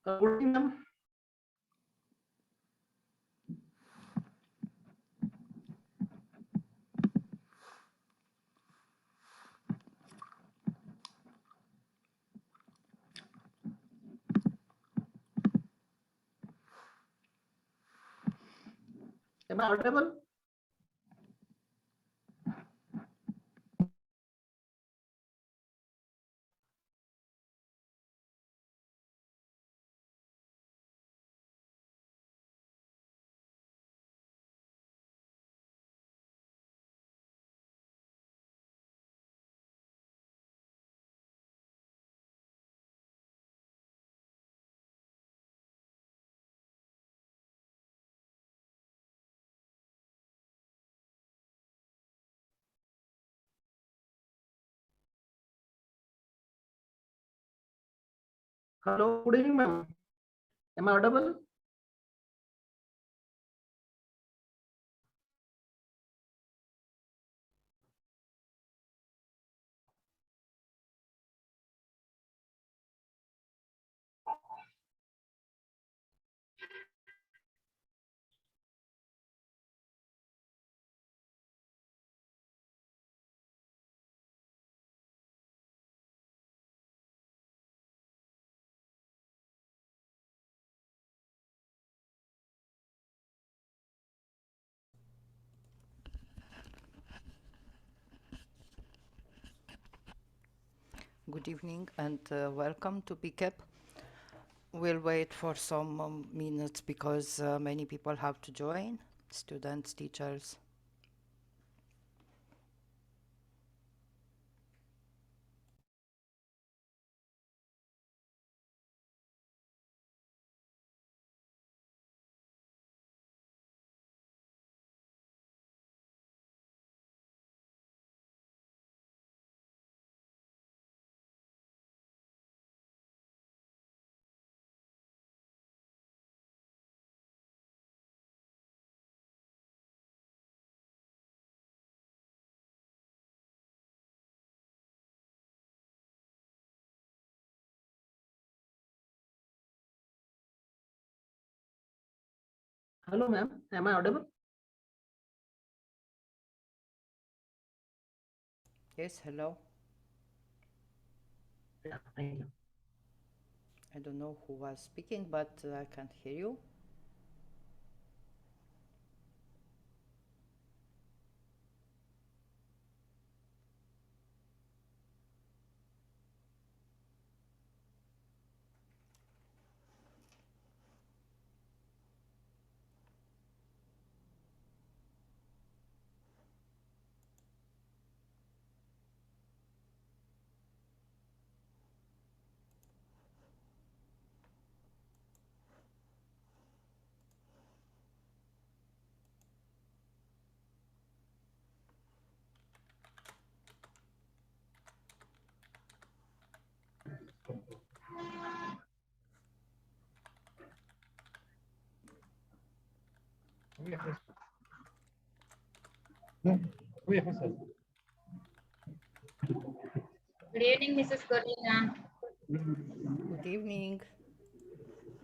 Good evening, ma'am. Am I audible? Hello, good evening, ma'am. Am I audible? Good evening and welcome to PCAP. We'll wait for some minutes because many people have to join, students, teachers. Hello, ma'am. Am I audible? Yes, hello. Yeah, thank you. I don't know who was speaking, but I can't hear you. Good evening, Mrs. Corina. Good evening.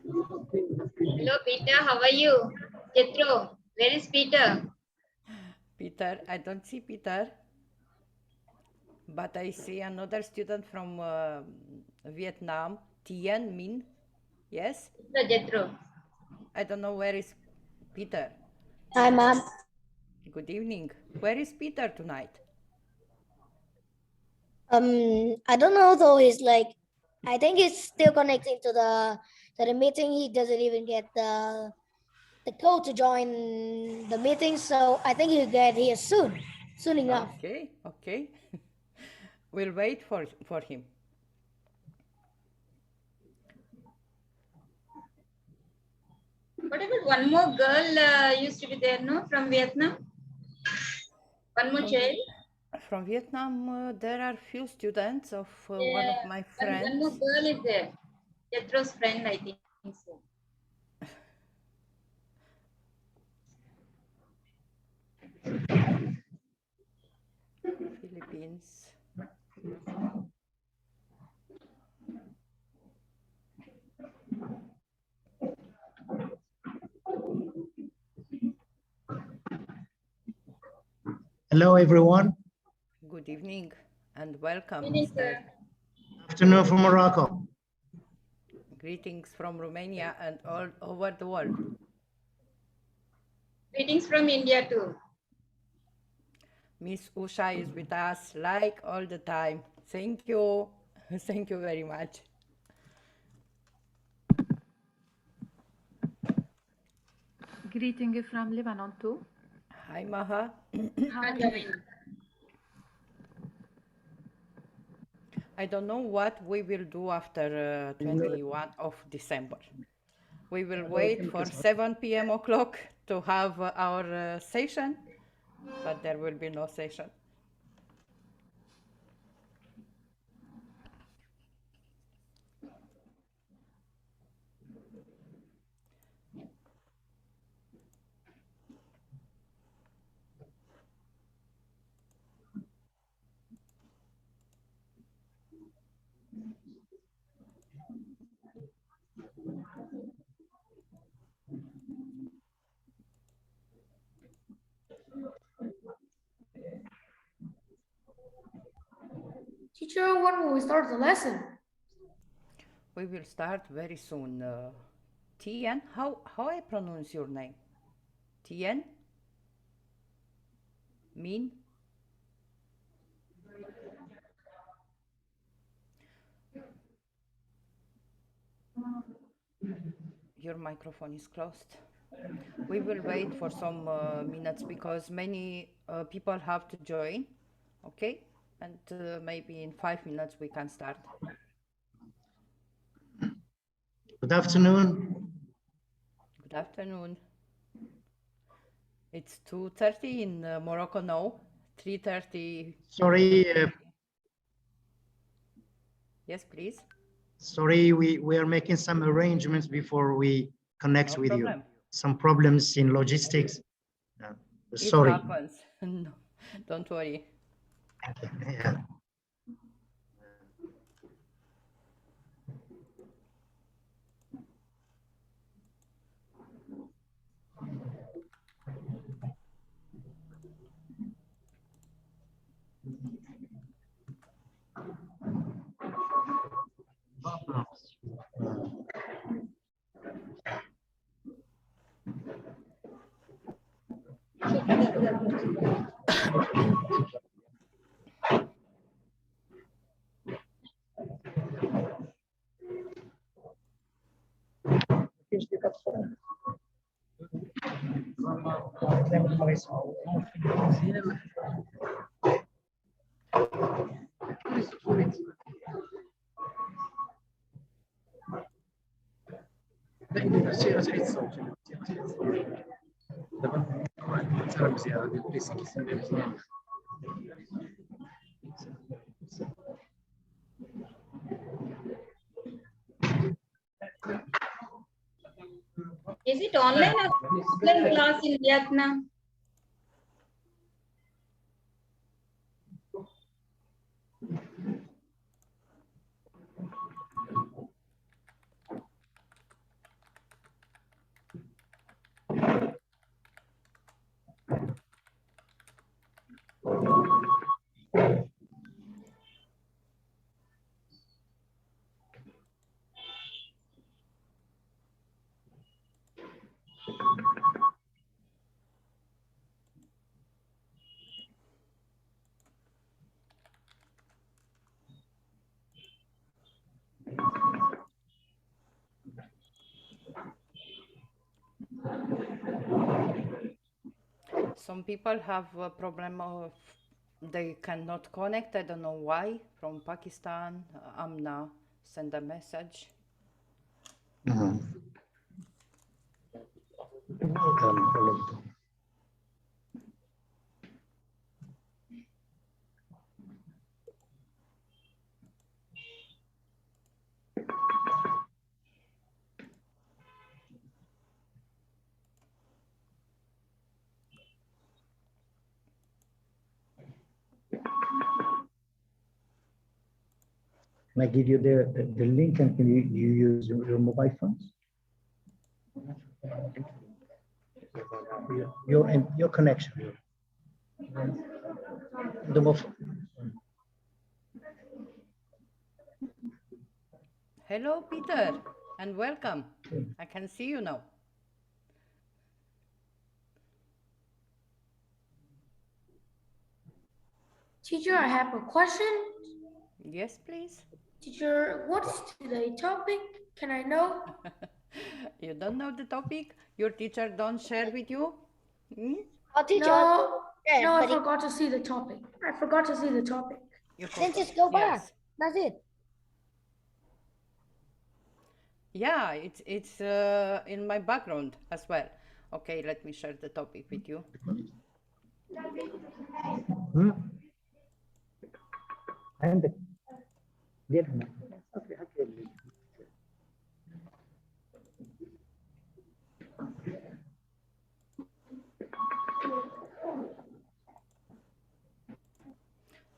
Hello, Peter. How are you? Jethro, where is Peter? Peter, I don't see Peter, but I see another student from Vietnam, Tien Minh. Yes? The Jethro. I don't know where is Peter. Hi, ma'am. Good evening. Where is Peter tonight? I don't know though. He's like, I think he's still connecting to the meeting. He doesn't even get the code to join the meeting, so I think he'll get here soon enough. Okay. We'll wait for him. What about one more girl used to be there, no? From Vietnam? One more child? From Vietnam, there are few students of one Yeah, of my one more friends. girl is there. Jethro's friend, I think so. Philippines. Hello, everyone. Good evening and welcome, Evening, Mr. sir. Afternoon from Morocco. Greetings from Romania and all over the world. Greetings from India too. Miss Usha is with us like all the time. Thank you. Thank you very much. Greeting from Lebanon too. Hi, Maha. Hi. I don't know what we will do after 21 of December. We will wait for 7 p.m. o'clock to have our session, but there will be no session. Teacher, when will we start the lesson? We will start very soon. Tien, how I pronounce your name? Tien? Mean? Your microphone is closed. We will wait for some minutes because many people have to join, okay? And maybe in 5 minutes we can start. Good afternoon. Good afternoon. It's 2:30 in Morocco now, 3:30. Sorry, Yes, please. sorry, we are making some arrangements before we connect No with problem. you. Some problems in logistics. It Sorry. happens. No, don't worry. Yeah. Is it online or offline class in Vietnam? Some people have a problem of they cannot connect. I don't know why. From Pakistan, Amna send a message. Can I give you the link and can you use your mobile phones? Your connection. The move. Hello, Peter, and welcome. I can see you now. Teacher, I have a question. Yes, please. Teacher, what's today's topic? Can I know? You don't know the topic? Your teacher don't share with you? Hmm? Our teacher. No, Yeah, no, I but he- forgot to see the topic. I forgot to see the topic. You then forgot. just go back. Yes. That's it. Yeah, it's in my background as well. Okay, let me share the topic with you. عندك ديالهم.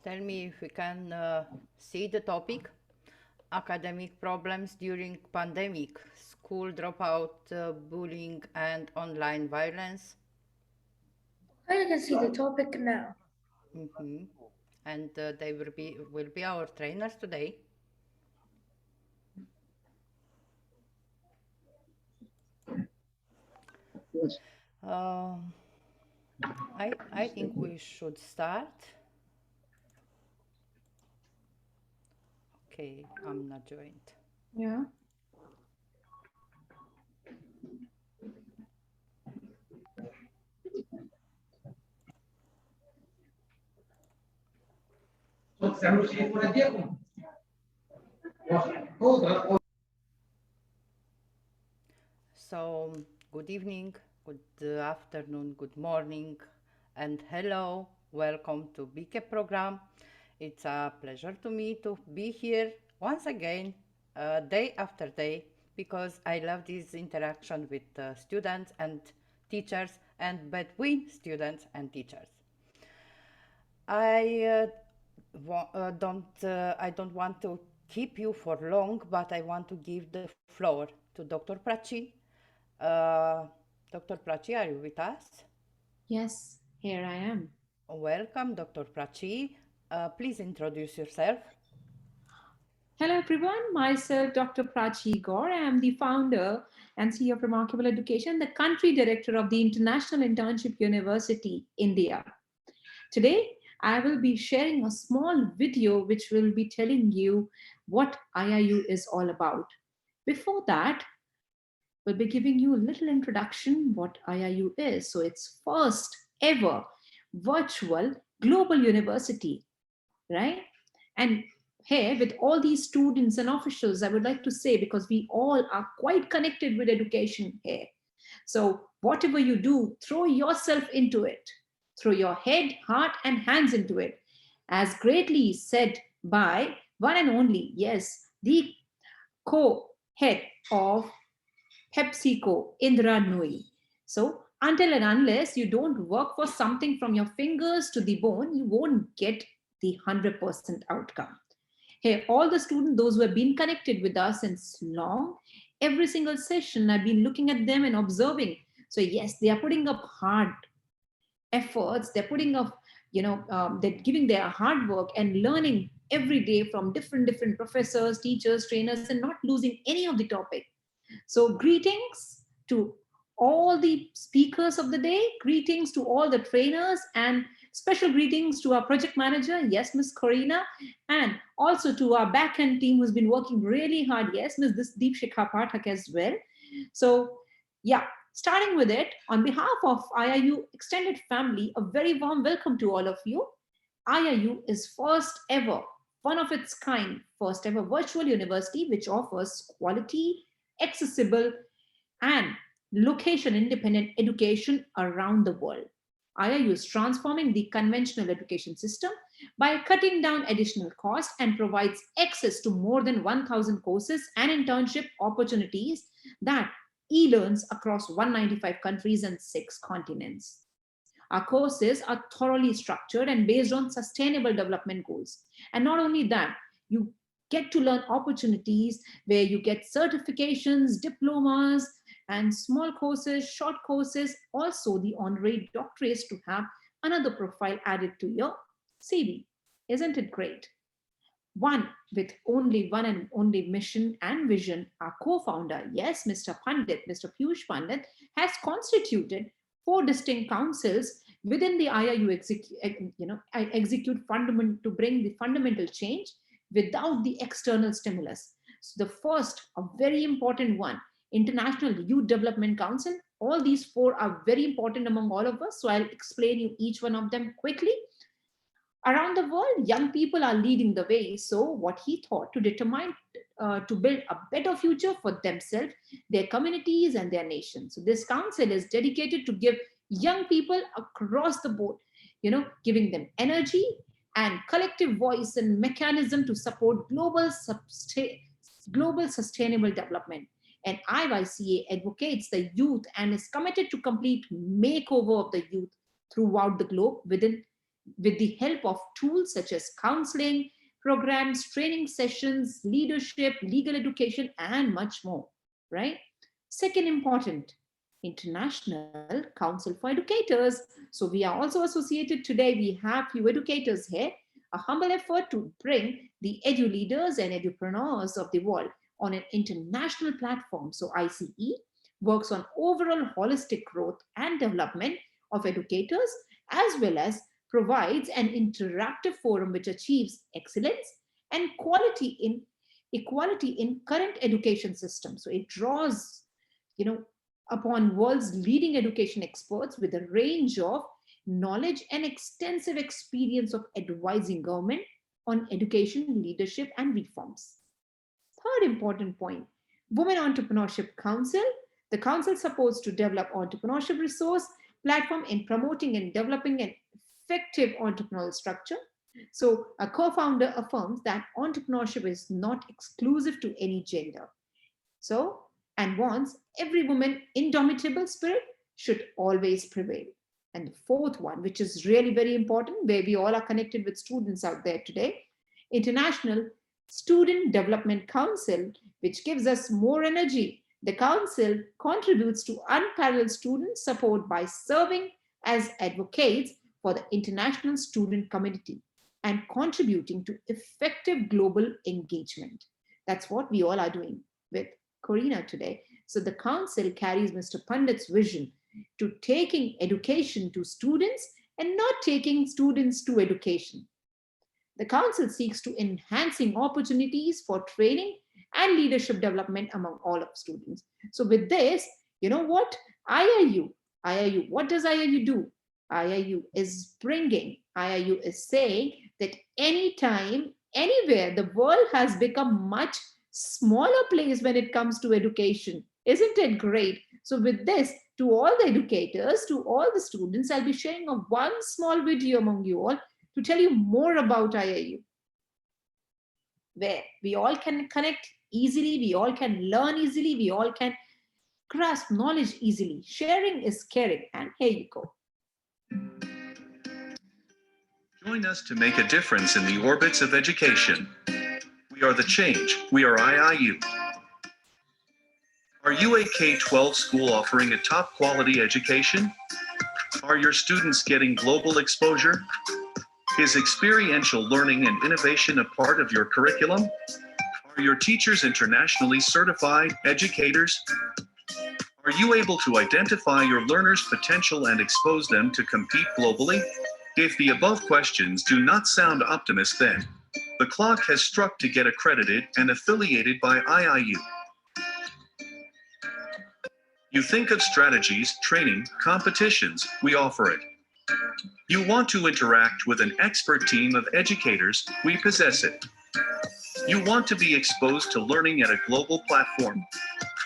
Tell me if we can see the topic. Academic problems during pandemic, school dropout, bullying, and online violence. I can see the topic now. Mhm. And they will be our trainers today. Um, I think we should start. Okay, I'm not joined. Yeah. So, good evening, good afternoon, good morning, and hello. Welcome to BK program. It's a pleasure to me to be here once again, day after day, because I love this interaction with students and teachers and between students and teachers. I I don't want to keep you for long, but I want to give the floor to Dr. Prachi. Dr. Prachi, are you with us? Yes, here I am. Welcome, Dr. Prachi. Please introduce yourself. Hello, everyone. Myself, Dr. Prachi Gaur. I am the founder and CEO of Remarkable Education, the country director of the International Internship University, India. Today, I will be sharing a small video which will be telling you what IIU is all about. Before that, we'll be giving you a little introduction what IIU is. So it's first ever virtual global university, right? And here, with all these students and officials, I would like to say, because we all are quite connected with education here. So whatever you do, throw yourself into it. Throw your head, heart, and hands into it. As greatly said by one and only, yes, the co-head of PepsiCo, Indra Nooyi. So until and unless you don't work for something from your fingers to the bone, you won't get the 100% outcome. Hey, all the students, those who have been connected with us since long, every single session, I've been looking at them and observing. So yes, they are putting up hard efforts. They're putting up, they're giving their hard work and learning every day from different professors, teachers, trainers, and not losing any of the topic. So greetings to all the speakers of the day, greetings to all the trainers, and special greetings to our project manager, yes, Miss Corina, and also to our back-end team who's been working really hard, yes, Ms. Deepshikha Pathak as well. So yeah, starting with it, on behalf of IIU Extended Family, a very warm welcome to all of you. IIU is first ever, one of its kind, first ever virtual university which offers quality, accessible, and location independent education around the world. IIU is transforming the conventional education system by cutting down additional costs and provides access to more than 1,000 courses and internship opportunities that e-learns across 195 countries and 6 continents. Our courses are thoroughly structured and based on sustainable development goals. And not only that, you get to learn opportunities where you get certifications, diplomas, and small courses, short courses, also the honorary doctorates to have another profile added to your CV. Isn't it great? One with only one and only mission and vision, our co-founder, yes, Mr. Pandit, Mr. Piyush Pandit, has constituted 4 distinct councils within the IIU execute to bring the fundamental change without the external stimulus. So the first, a very important one, International Youth Development Council. All these 4 are very important among all of us. So I'll explain you each one of them quickly. Around the world, young people are leading the way. So what he thought to determine to build a better future for themselves, their communities and their nations. So this council is dedicated to give young people across the board, giving them energy and collective voice and mechanism to support global sustainable development. And IYCA advocates the youth and is committed to complete makeover of the youth throughout the globe with the help of tools such as counseling, programs, training sessions, leadership, legal education, and much more, right? Second important, International Council for Educators. So we are also associated today. We have few educators here, a humble effort to bring the edu leaders and edupreneurs of the world on an international platform. So ICE works on overall holistic growth and development of educators, as well as provides an interactive forum which achieves excellence and equality in current education system. So it draws, upon world's leading education experts with a range of knowledge and extensive experience of advising government on education, leadership, and reforms. Third important point, Women Entrepreneurship Council. The council supports to develop entrepreneurship resource platform in promoting and developing an effective entrepreneurial structure. So a co-founder affirms that entrepreneurship is not exclusive to any gender. So, and wants every woman indomitable spirit should always prevail. And the fourth one, which is really very important, where we all are connected with students out there today, International Student Development Council, which gives us more energy. The council contributes to unparalleled student support by serving as advocates for the international student community and contributing to effective global engagement. That's what we all are doing with Corina today. So the council carries Mr. Pandit's vision to taking education to students and not taking students to education. The council seeks to enhancing opportunities for training and leadership development among all of students. So with this, you know what? IIU, what does IIU do? IIU is saying that anytime, anywhere, the world has become much smaller place when it comes to education. Isn't it great? So with this, to all the educators, to all the students, I'll be sharing one small video among you all to tell you more about IIU, where we all can connect easily, we all can learn easily, we all can grasp knowledge easily. Sharing is caring, and here you go. Join us to make a difference in the orbits of education. We are the change. We are IIU. Are you a K-12 school offering a top quality education? Are your students getting global exposure? Is experiential learning and innovation a part of your curriculum? Are your teachers internationally certified educators? Are you able to identify your learners' potential and expose them to compete globally? If the above questions do not sound optimist, then the clock has struck to get accredited and affiliated by IIU. You think of strategies, training, competitions, we offer it. You want to interact with an expert team of educators, we possess it. You want to be exposed to learning at a global platform?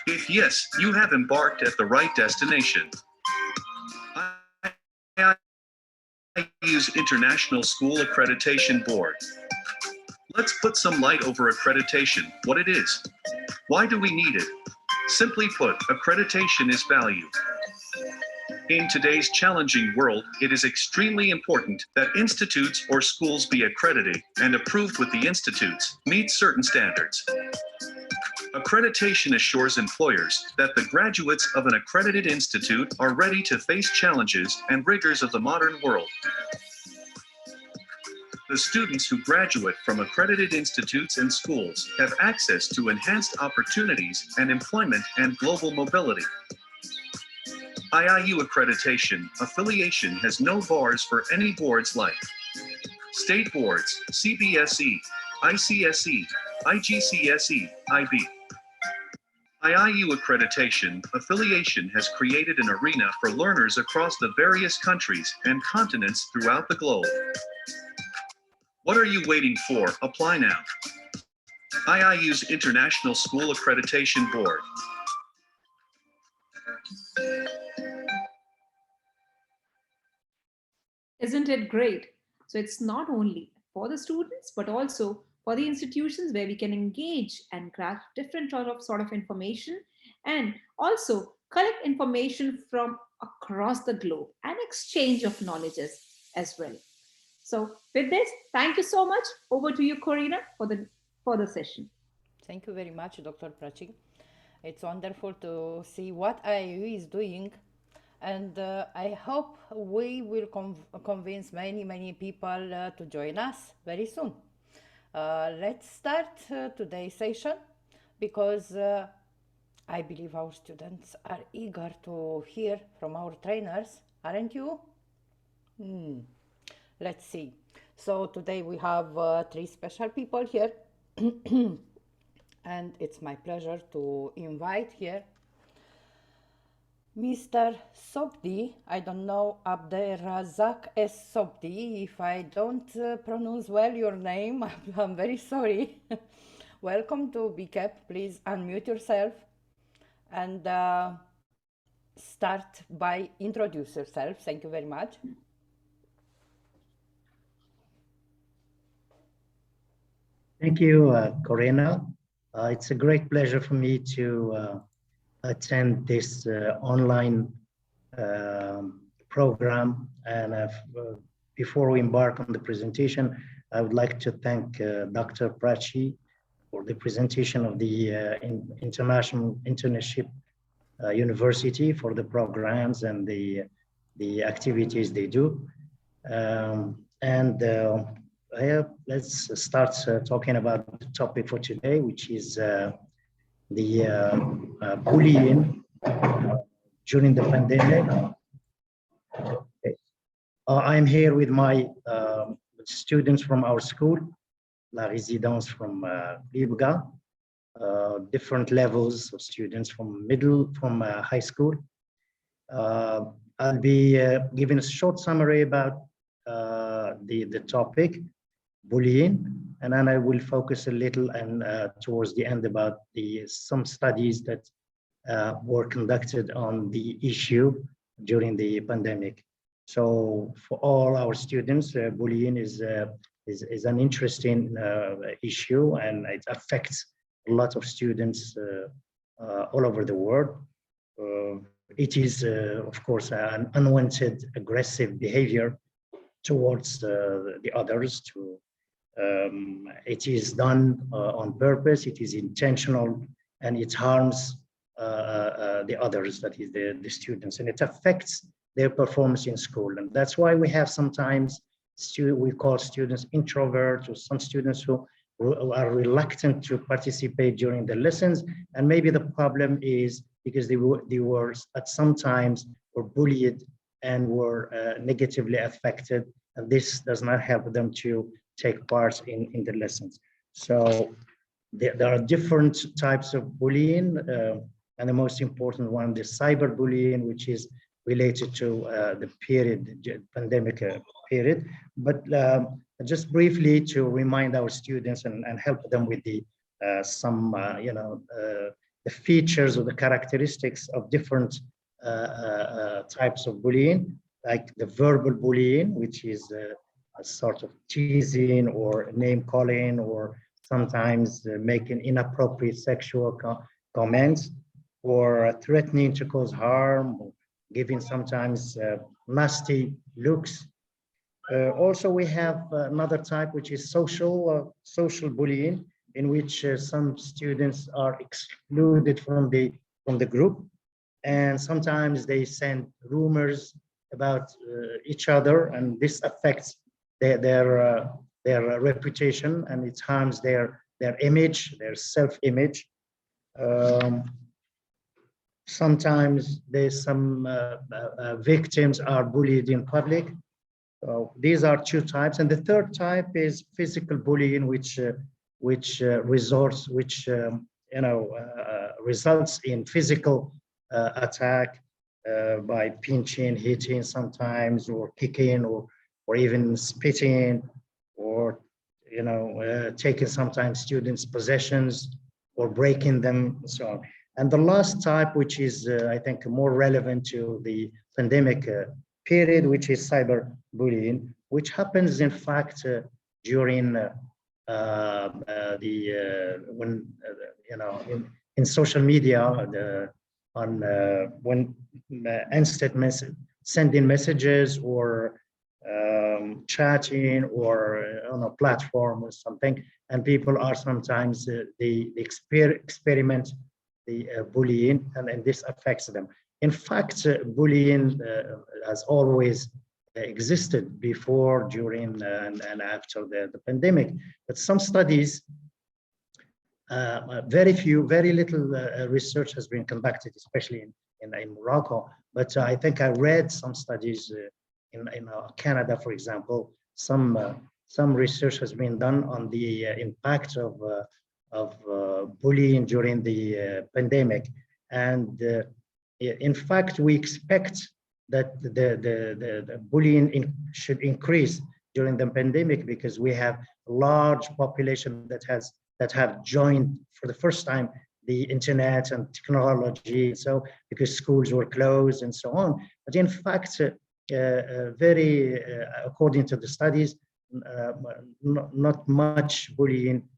If yes, you have embarked at the right destination. IIU's International School Accreditation Board. Let's put some light over accreditation, what it is. Why do we need it? Simply put, accreditation is value. In today's challenging world, it is extremely important that institutes or schools be accredited and approved with the institutes, meet certain standards. Accreditation assures employers that the graduates of an accredited institute are ready to face challenges and rigors of the modern world. The students who graduate from accredited institutes and schools have access to enhanced opportunities and employment and global mobility. IIU accreditation affiliation has no bars for any boards like state boards, CBSE, ICSE, IGCSE, IB. IIU accreditation affiliation has created an arena for learners across the various countries and continents throughout the globe. What are you waiting for? Apply now. IIU's International School Accreditation Board. Isn't it great? So it's not only for the students, but also for the institutions where we can engage and grasp different sort of information, and also collect information from across the globe and exchange of knowledge as well. So with this, thank you so much. Over to you, Corina, for the session. Thank you very much, Dr. Prachi. It's wonderful to see what IIU is doing, and I hope we will convince many people to join us very soon. Let's start today's session, because I believe our students are eager to hear from our trainers, aren't you? Let's see. So today we have 3 special people here, and it's my pleasure to invite here Mr. Sobdi. I don't know, Abderrazak S. Sobdi. If I don't pronounce well your name, I'm very sorry. Welcome to BCAP. Please unmute yourself and start by introduce yourself. Thank you very much. Thank you, Corina. It's a great pleasure for me to attend this online program. And before we embark on the presentation, I would like to thank Dr. Prachi for the presentation of the International Internship University, for the programs and the activities they do. Let's start talking about the topic for today, which is the bullying during the pandemic. Okay. I'm here with my students from our school, La Résidence from Libga, different levels of students from high school. I'll be giving a short summary about the topic, bullying, and then I will focus a little and towards the end about some studies that were conducted on the issue during the pandemic. So for all our students, bullying is an interesting issue, and it affects a lot of students all over the world. It is, of course, an unwanted aggressive behavior towards the others. It is done on purpose, it is intentional, and it harms the others, that is the students, and it affects their performance in school. And that's why we have sometimes we call students introverts, or some students who are reluctant to participate during the lessons. And maybe the problem is because they were at some times were bullied and were negatively affected, and this does not help them to take part in the lessons. So there are different types of bullying, and the most important one, the cyberbullying, which is related to the pandemic period. But just briefly to remind our students and help them with the features or the characteristics of different types of bullying, like the verbal bullying, which is a sort of teasing or name calling, or sometimes making inappropriate sexual comments, or threatening to cause harm, or giving sometimes nasty looks. Also, we have another type, which is social bullying, in which some students are excluded from the group, and sometimes they send rumors about each other, and this affects their reputation, and it harms their image, their self-image. Sometimes there's some victims are bullied in public. So these are two types, and the third type is physical bullying, which results in physical attack by pinching, hitting sometimes, or kicking, or even spitting, or taking sometimes students' possessions or breaking them, and so on. And the last type, which is I think more relevant to the pandemic period, which is cyberbullying, which happens in fact during in social media, when instant sending messages, or chatting, or on a platform or something, and people are sometimes they experiment the bullying, and this affects them. In fact, bullying has always existed before, during, and after the pandemic. But some studies, very little research has been conducted, especially in Morocco. But I think I read some studies in Canada, for example. Some research has been done on the impact of bullying during the pandemic, and in fact, we expect that the bullying should increase during the pandemic, because we have a large population that have joined for the first time the internet and technology. So because schools were closed and so on. But in fact, according to the studies, not much bullying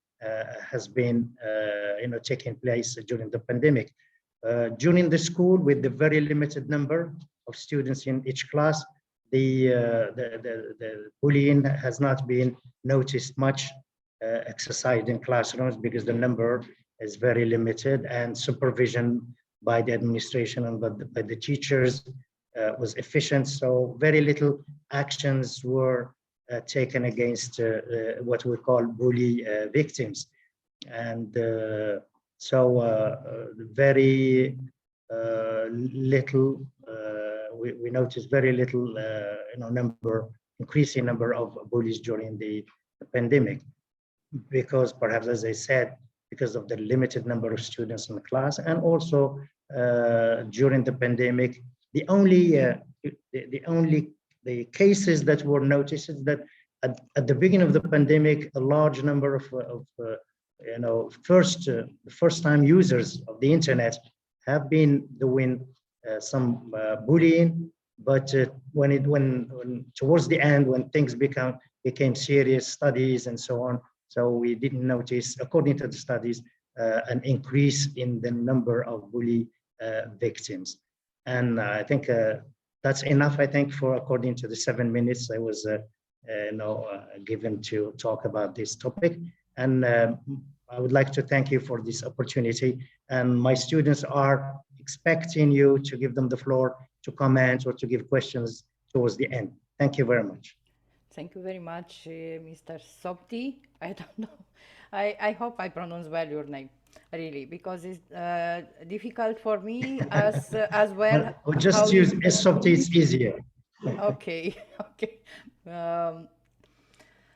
has been taking place during the pandemic. During the school, with the very limited number of students in each class, the bullying has not been noticed much exercised in classrooms, because the number is very limited, and supervision by the administration and by the teachers was efficient. So very little actions were taken against what we call bully victims. And very little, we noticed very little increasing number of bullies during the pandemic, because perhaps, as I said, because of the limited number of students in the class, and also during the pandemic, the cases that were noticed is that at the beginning of the pandemic, a large number of first-time users of the internet have been doing some bullying, but when towards the end, when things became serious, studies and so on, so we didn't notice, according to the studies, an increase in the number of bully victims. And I think that's enough, I think, according to the 7 minutes I was given to talk about this topic. And I would like to thank you for this opportunity. And my students are expecting you to give them the floor to comment or to give questions towards the end. Thank you very much. Thank you very much, Mr. Sobti. I don't know. I hope I pronounce well your name, really, because it's difficult for me as well. Or just use Sobti, it's easier. Okay, okay.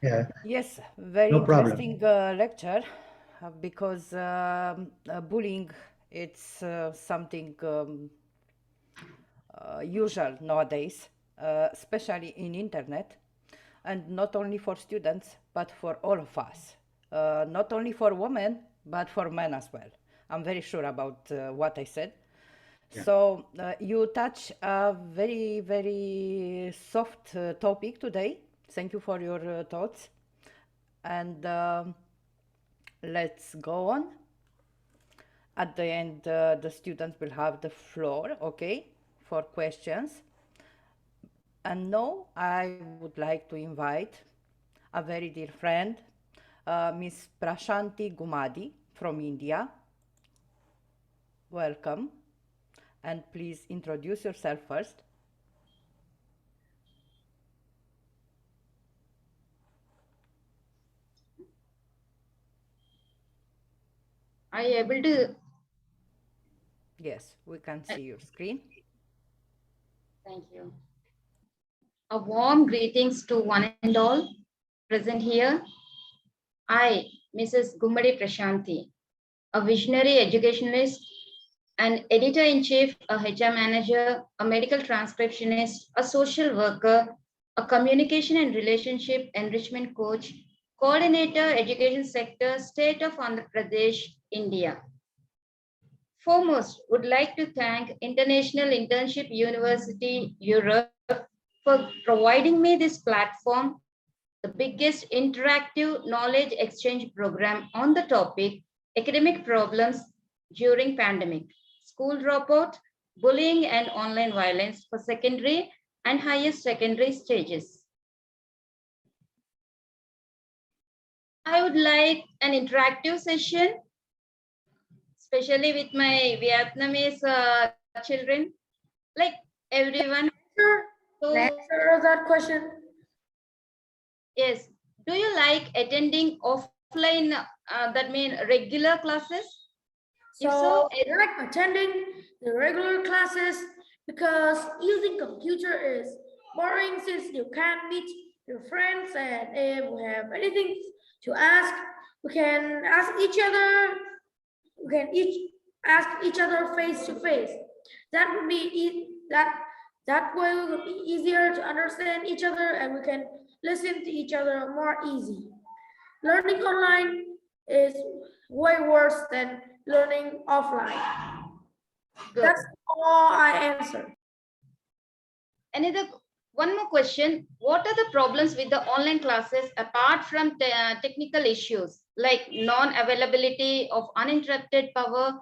Yeah. Yes, very No problem. interesting lecture, because bullying, it's something usual nowadays, especially in internet, and not only for students, but for all of us. Not only for women, but for men as well. I'm very sure about what I said. Yeah. So you touch a very, very soft topic today. Thank you for your thoughts. And let's go on. At the end, the students will have the floor, okay, for questions. And now I would like to invite a very dear friend, Ms. Prashanti Gumadi from India. Welcome. And please introduce yourself first. Are you able to? Yes, we can see your screen. Thank you. A warm greetings to one and all present here. I, Mrs. Gummadi Prashanti, a visionary educationalist, an editor-in-chief, a HR manager, a medical transcriptionist, a social worker, a communication and relationship enrichment coach, coordinator, education sector, state of Andhra Pradesh, India. Foremost, would like to thank International Internship University Europe for providing me this platform, the biggest interactive knowledge exchange program on the topic, academic problems during pandemic, school dropout, bullying and online violence for secondary and higher secondary stages. I would like an interactive session, especially with my Vietnamese children, like everyone. So, Answer that question. yes, do you like attending offline, that mean regular classes? If So so, I like attending the regular classes because using computer is boring since you can't meet your friends, and if we have anything to ask, we can ask each other. We can each ask each other face to face. That would be that way it would be easier to understand each other, and we can listen to each other more easy. Learning online is way worse than learning offline. good. That's all I answer. One more question. What are the problems with the online classes apart from technical issues like non-availability of uninterrupted power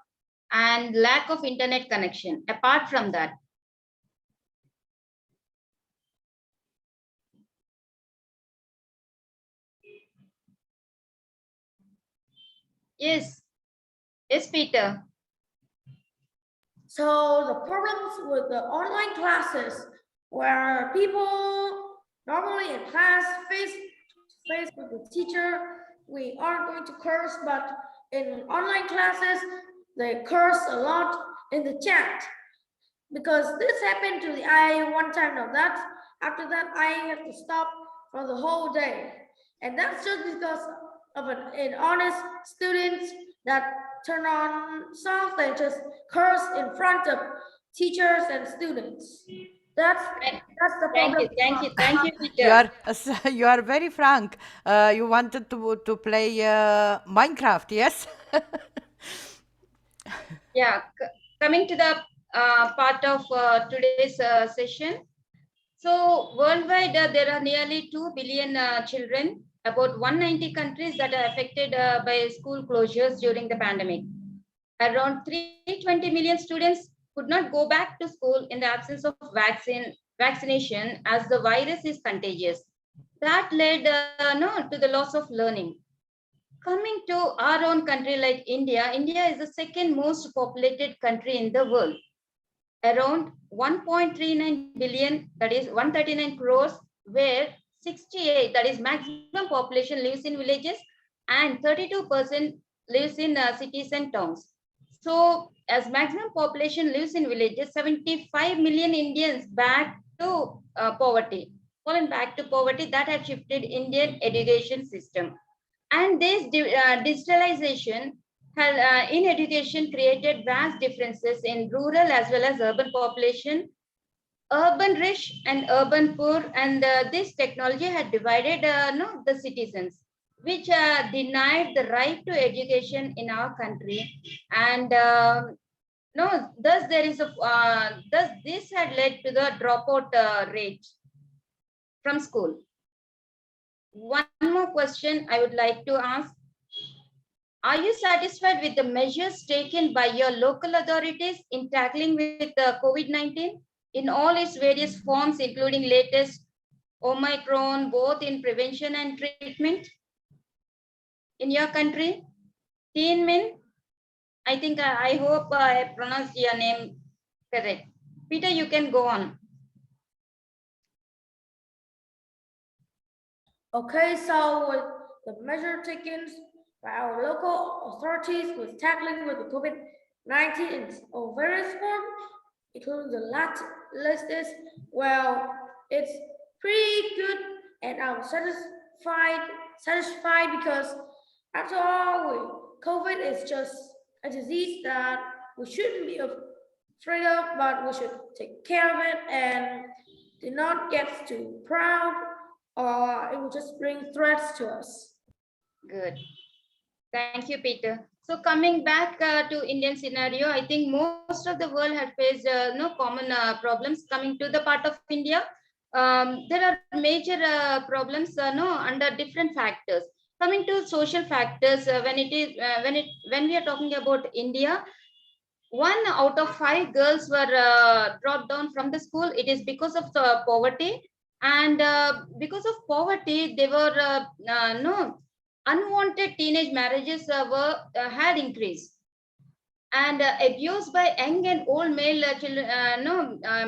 and lack of internet connection? Apart from that, yes, Peter. So the problems with the online classes where people normally in class face to face with the teacher, we aren't going to curse, but in online classes, they curse a lot in the chat. Because this happened to the I one time. Now that after that I have to stop for the whole day, and that's just because of an honest students that turn on soft and just curse in front of teachers and students. That's the problem. Thank you, Peter. You are very frank. You wanted to play Minecraft, yes? Yeah, coming to the part of today's session. So worldwide, there are nearly 2 billion children, about 190 countries that are affected by school closures during the pandemic. Around 320 million students could not go back to school in the absence of vaccination as the virus is contagious. That led to the loss of learning. Coming to our own country like India, India is the second most populated country in the world. Around 1.39 billion, that is 139 crores, where 68, that is maximum population, lives in villages and 32% lives in cities and towns. So as maximum population lives in villages, 75 million Indians back to poverty, fallen back to poverty. That had shifted Indian education system. And this digitalization has, in education, created vast differences in rural as well as urban population, urban rich and urban poor, and this technology had divided the citizens, which denied the right to education in our country. And thus there is thus this had led to the dropout rate from school. One more question I would like to ask. Are you satisfied with the measures taken by your local authorities in tackling with COVID-19 in all its various forms, including latest Omicron, both in prevention and treatment? in your country? Teen Min? I think I hope I pronounced your name correct. Peter, you can go on. Okay, so with the measure taken by our local authorities with tackling with the COVID-19 in various forms, including the list is, well, it's pretty good and I'm satisfied because after all, COVID is just a disease that we shouldn't be afraid of, but we should take care of it and do not get too proud or it will just bring threats to us. Good. Thank you, Peter. So coming back to Indian scenario, I think most of the world had faced no common problems. Coming to the part of India, there are major problems no under different factors. Coming to social factors, when we are talking about India, 1 out of 5 girls were dropped down from the school. It is because of the poverty, and because of poverty, they were no unwanted teenage marriages had increased, and abuse by young and old male children,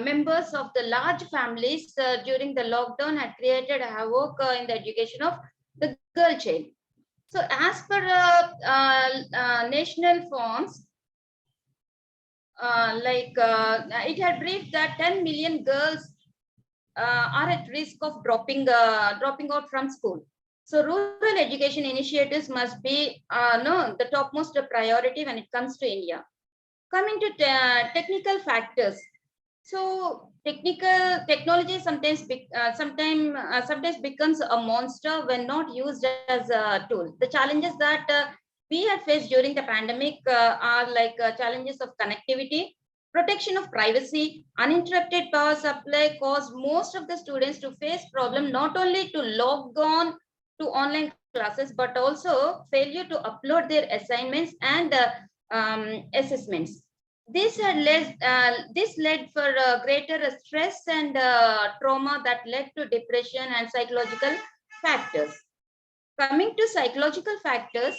members of the large families during the lockdown had created havoc in the education of the girl child. So, as per national forms, it had briefed that 10 million girls are at risk of dropping out from school. So rural education initiatives must be the topmost priority when it comes to India. Coming to technical factors. So technology sometimes becomes a monster when not used as a tool. The challenges that we had faced during the pandemic are like challenges of connectivity, protection of privacy, uninterrupted power supply caused most of the students to face problem not only to log on to online classes, but also failure to upload their assignments and assessments. This led for greater stress and trauma that led to depression and psychological factors. Coming to psychological factors,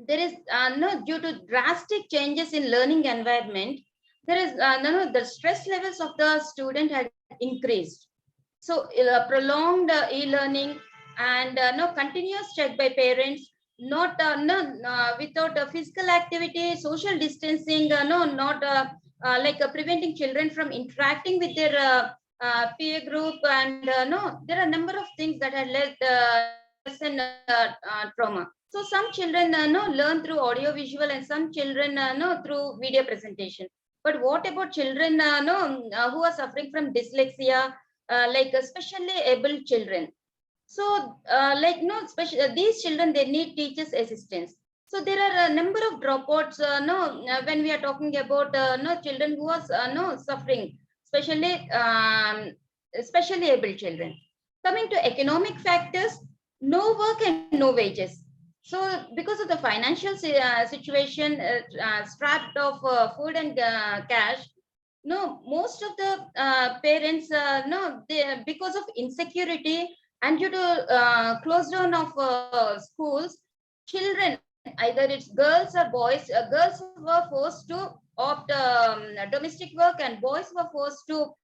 there is due to drastic changes in learning environment, there is the stress levels of the student had increased. So prolonged e-learning and no continuous check by parents, not without physical activity, social distancing, preventing children from interacting with their peer group, and there are a number of things that had led stress and trauma. So some children learn through audio visual and some children through video presentation. But what about children who are suffering from dyslexia, like especially able children? So these children, they need teachers assistance. So there are a number of dropouts when we are talking about children who are suffering, especially able children. Coming to economic factors, no work and no wages. So because of the financial situation, strapped of food and cash, no, most of the parents, because of insecurity and due to close down of schools, children, either it's girls or boys, girls were forced to opt domestic work and boys were forced to,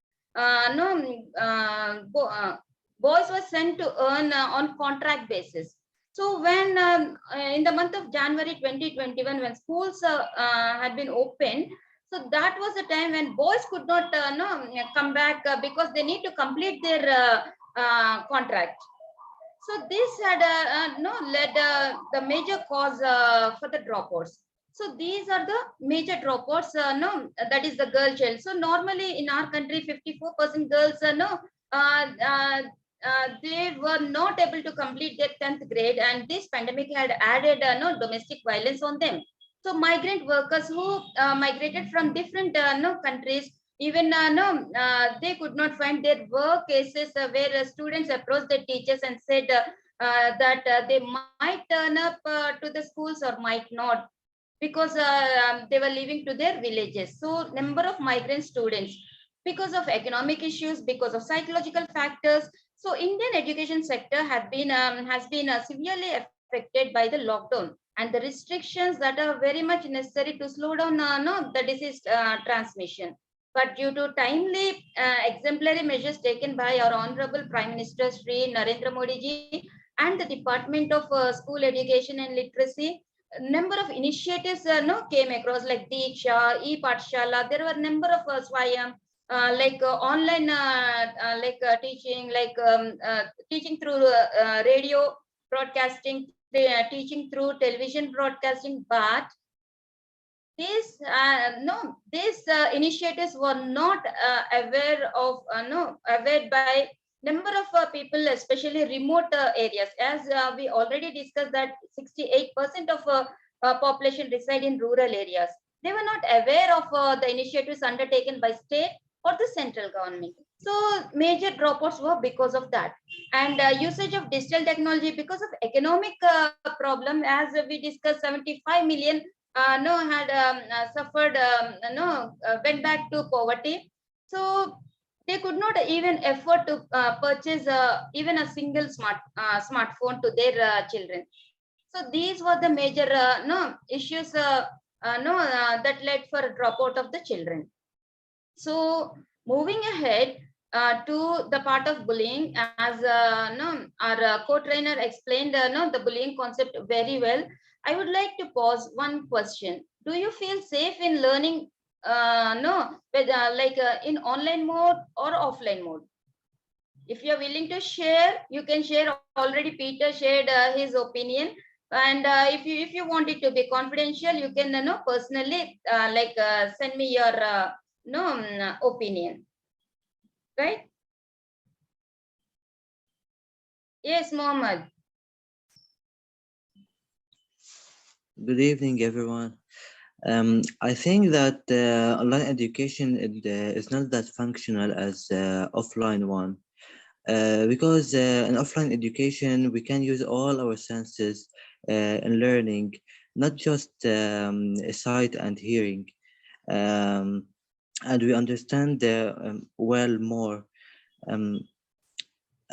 boys were sent to earn on contract basis. So when in the month of January 2021, when schools had been opened, so that was the time when boys could not come back because they need to complete their contract. So this had led the major cause for the dropouts. So these are the major dropouts. That is the girl child. So normally in our country, 54% girls they were not able to complete their 10th grade, and this pandemic had added domestic violence on them. So migrant workers who migrated from different countries, even they could not find their work cases where students approached their teachers and said that they might turn up to the schools or might not, because they were leaving to their villages. So number of migrant students, because of economic issues, because of psychological factors. So Indian education sector has been severely affected by the lockdown and the restrictions that are very much necessary to slow down the disease transmission. But due to timely exemplary measures taken by our Honorable Prime Minister Sri Narendra Modi ji and the Department of School Education and Literacy, a number of initiatives came across like Diksha, e-Pathshala. There were a number of Swayam, online teaching, teaching through radio broadcasting, teaching through television broadcasting. But these initiatives were not aware by number of people, especially remote areas, as we already discussed that 68% of population reside in rural areas. They were not aware of the initiatives undertaken by state or the central government. So major dropouts were because of that. And usage of digital technology because of economic problem, as we discussed, 75 million suffered, went back to poverty. So they could not even afford to purchase even a single smartphone to their children. So these were the major issues that led for a dropout of the children. So moving ahead to the part of bullying, as our co-trainer explained the bullying concept very well, I would like to pause one question. Do you feel safe in learning in online mode or offline mode? If you're willing to share, you can share. Already Peter shared his opinion. And if you want it to be confidential, you can personally send me your opinion, right? Yes, Mohammed. Good evening, everyone. I think that online education is not that functional as offline one, because in offline education we can use all our senses in learning, not just sight and hearing, and we understand well more.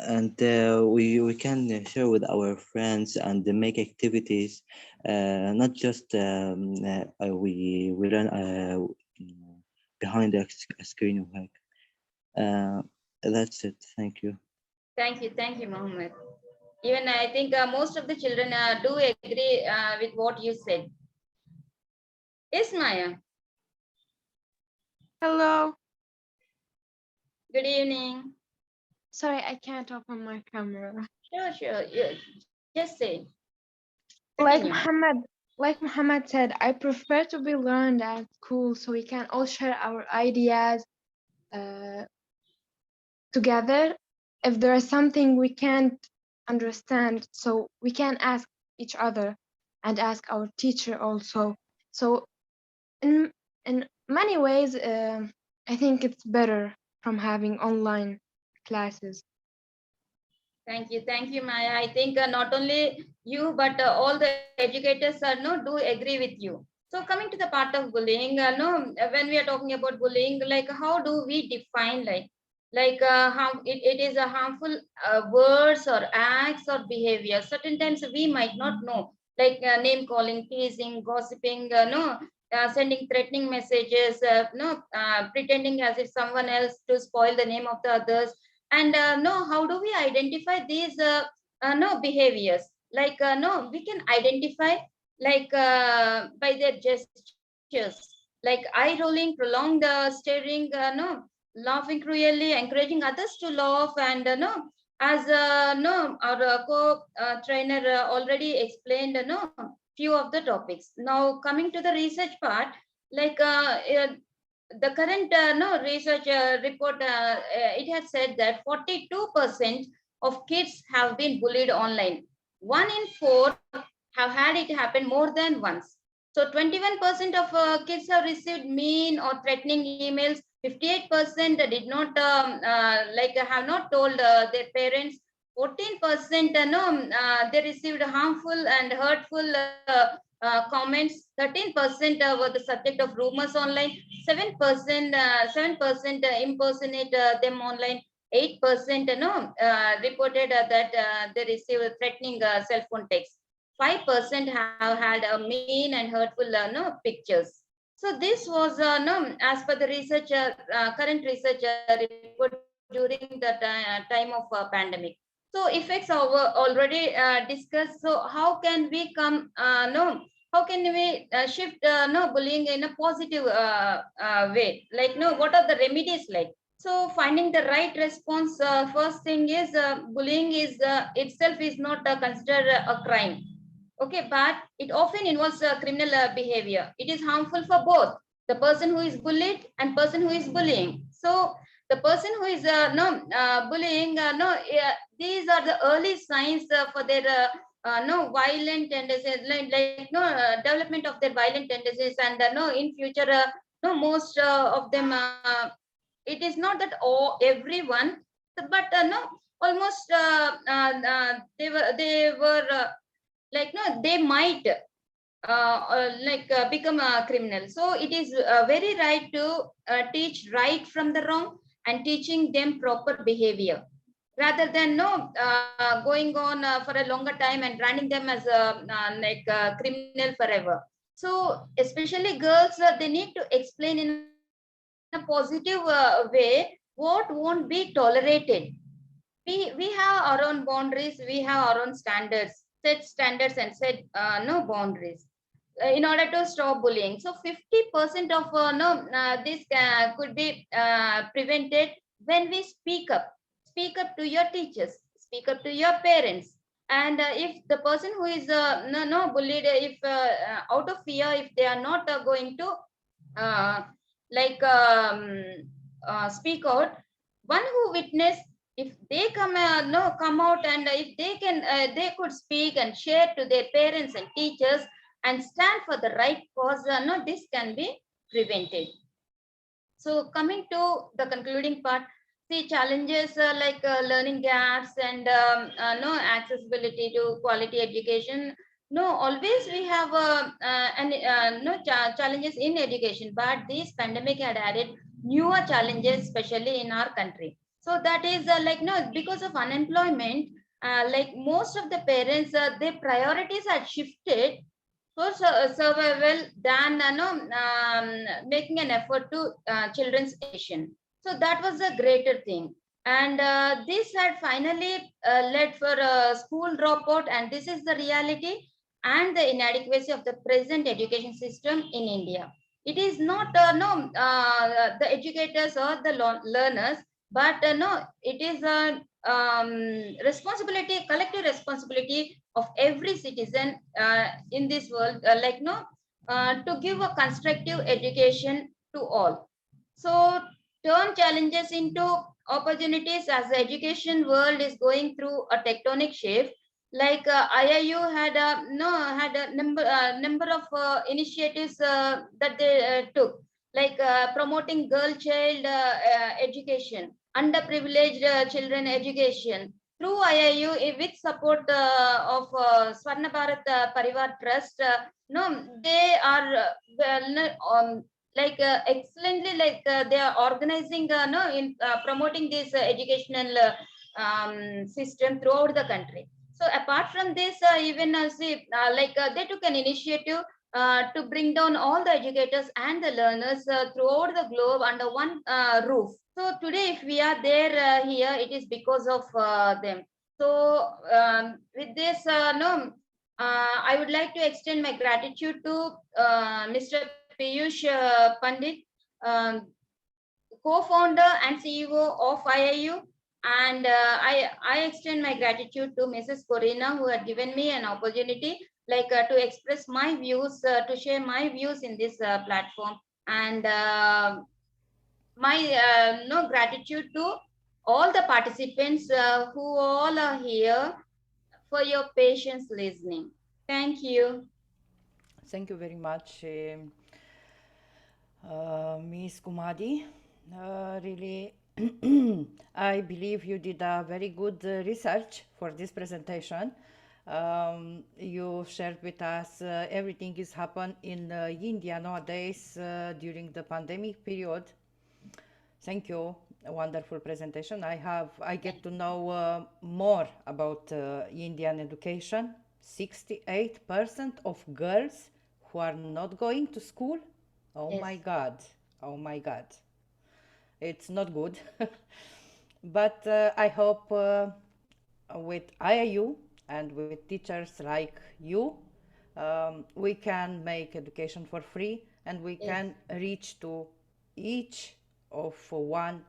And we can share with our friends and make activities, not just we learn behind a screen. That's it. Thank you. Thank you, Mohammed. Even I think most of the children do agree with what you said. Yes, Maya. Hello. Good evening. Sorry, I can't open my camera. Sure. Yeah. Just say. Like Continue. Muhammad said, I prefer to be learned at school so we can all share our ideas together. If there is something we can't understand, so we can ask each other and ask our teacher also. So in many ways, I think it's better from having online classes. Thank you, Maya. I think not only you, but all the educators do agree with you. So coming to the part of bullying, when we are talking about bullying, like how do we define how it is a harmful words or acts or behavior? Certain times we might not know, like name calling, teasing, gossiping, sending threatening messages, pretending as if someone else to spoil the name of the others. And how do we identify these behaviors? We can identify by their gestures, like eye rolling, prolonged staring, laughing cruelly, encouraging others to laugh, and as our co-trainer already explained few of the topics. Now coming to the research part, the current research report, it has said that 42% of kids have been bullied online. 1 in 4 have had it happen more than once. So 21% of kids have received mean or threatening emails. 58% did not have not told their parents. 14% they received harmful and hurtful comments. 13% were the subject of rumors online. 7% impersonate them online. 8% reported that they received threatening cell phone texts. 5% have had a mean and hurtful pictures. So this was as per the research, current research report during the time of pandemic. So effects are already discussed. So how can we come how can we shift bullying in a positive way? Like what are the remedies like? So finding the right response. First thing is bullying is itself is not considered a crime. Okay, but it often involves criminal behavior. It is harmful for both the person who is bullied and person who is bullying. So the person who is bullying, these are the early signs for their violent tendencies, development of their violent tendencies, and in future, most of them. It is not that all everyone, but almost they were like they might become a criminal. So it is very right to teach right from the wrong and teaching them proper behavior rather than going on for a longer time and branding them as a criminal forever. So especially girls, they need to explain in a positive way what won't be tolerated. We have our own boundaries, we have our own standards, set standards and set no boundaries in order to stop bullying. So 50% of this could be prevented when we speak up to your teachers, speak up to your parents. And if the person who is bullied, if out of fear, if they are not going to uh, like speak out, one who witnessed, if they come out, and if they can they could speak and share to their parents and teachers and stand for the right cause, this can be prevented. So coming to the concluding part, see challenges like learning gaps and no accessibility to quality education. No, always we have challenges in education, but this pandemic had added newer challenges, especially in our country. So that is because of unemployment, like most of the parents, their priorities had shifted for survival than making an effort to children's education. So that was a greater thing. And this had finally led for a school dropout, and this is the reality and the inadequacy of the present education system in India. It is not the educators or the learners, but no, it is a responsibility, collective responsibility of every citizen in this world, to give a constructive education to all. So turn challenges into opportunities as the education world is going through a tectonic shift. Like IIU had a number of initiatives that they took, like promoting girl child education, underprivileged children education through IIU, with support of Swarna Bharat Parivar Trust. No, they are excellently, they are organizing no in promoting this educational system throughout the country. So apart from this, even see they took an initiative to bring down all the educators and the learners throughout the globe under one roof. So today, if we are there here, it is because of them. So with this, I would like to extend my gratitude to Mr. Piyush Pandit, um, co-founder and CEO of IIU. And I extend my gratitude to Mrs. Corina, who had given me an opportunity to express my views, to share my views in this platform. And my no gratitude to all the participants who all are here for your patience listening. Thank you. Thank you very much, Ms. Kumadi. Really, I believe you did a very good research for this presentation. You shared with us everything is happened in India nowadays during the pandemic period. Thank you. A wonderful presentation. I get to know more about Indian education. 68% of girls who are not going to school. Oh Yes. my God. Oh my God. It's not good. But I hope with IIU and with teachers like you, we can make education for free and we Yes. can reach to each of one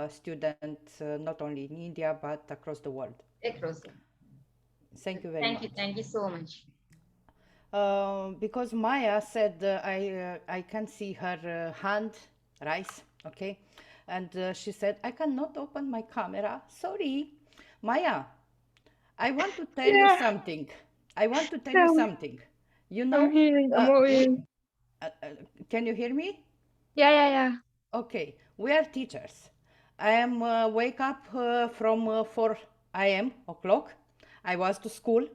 student, not only in India, but across the world. Across. Thank you very much. Thank you so much. Because Maya said I can see her hand rise, okay, and she said I cannot open my camera. Sorry, Maya. I want to tell you Yeah. something. I want to tell you Tell me. something. You I'm know, hearing. I'm all we, hearing. can you hear me? Yeah. Okay, we are teachers. I am wake up from 4 a.m. o'clock. I was to school.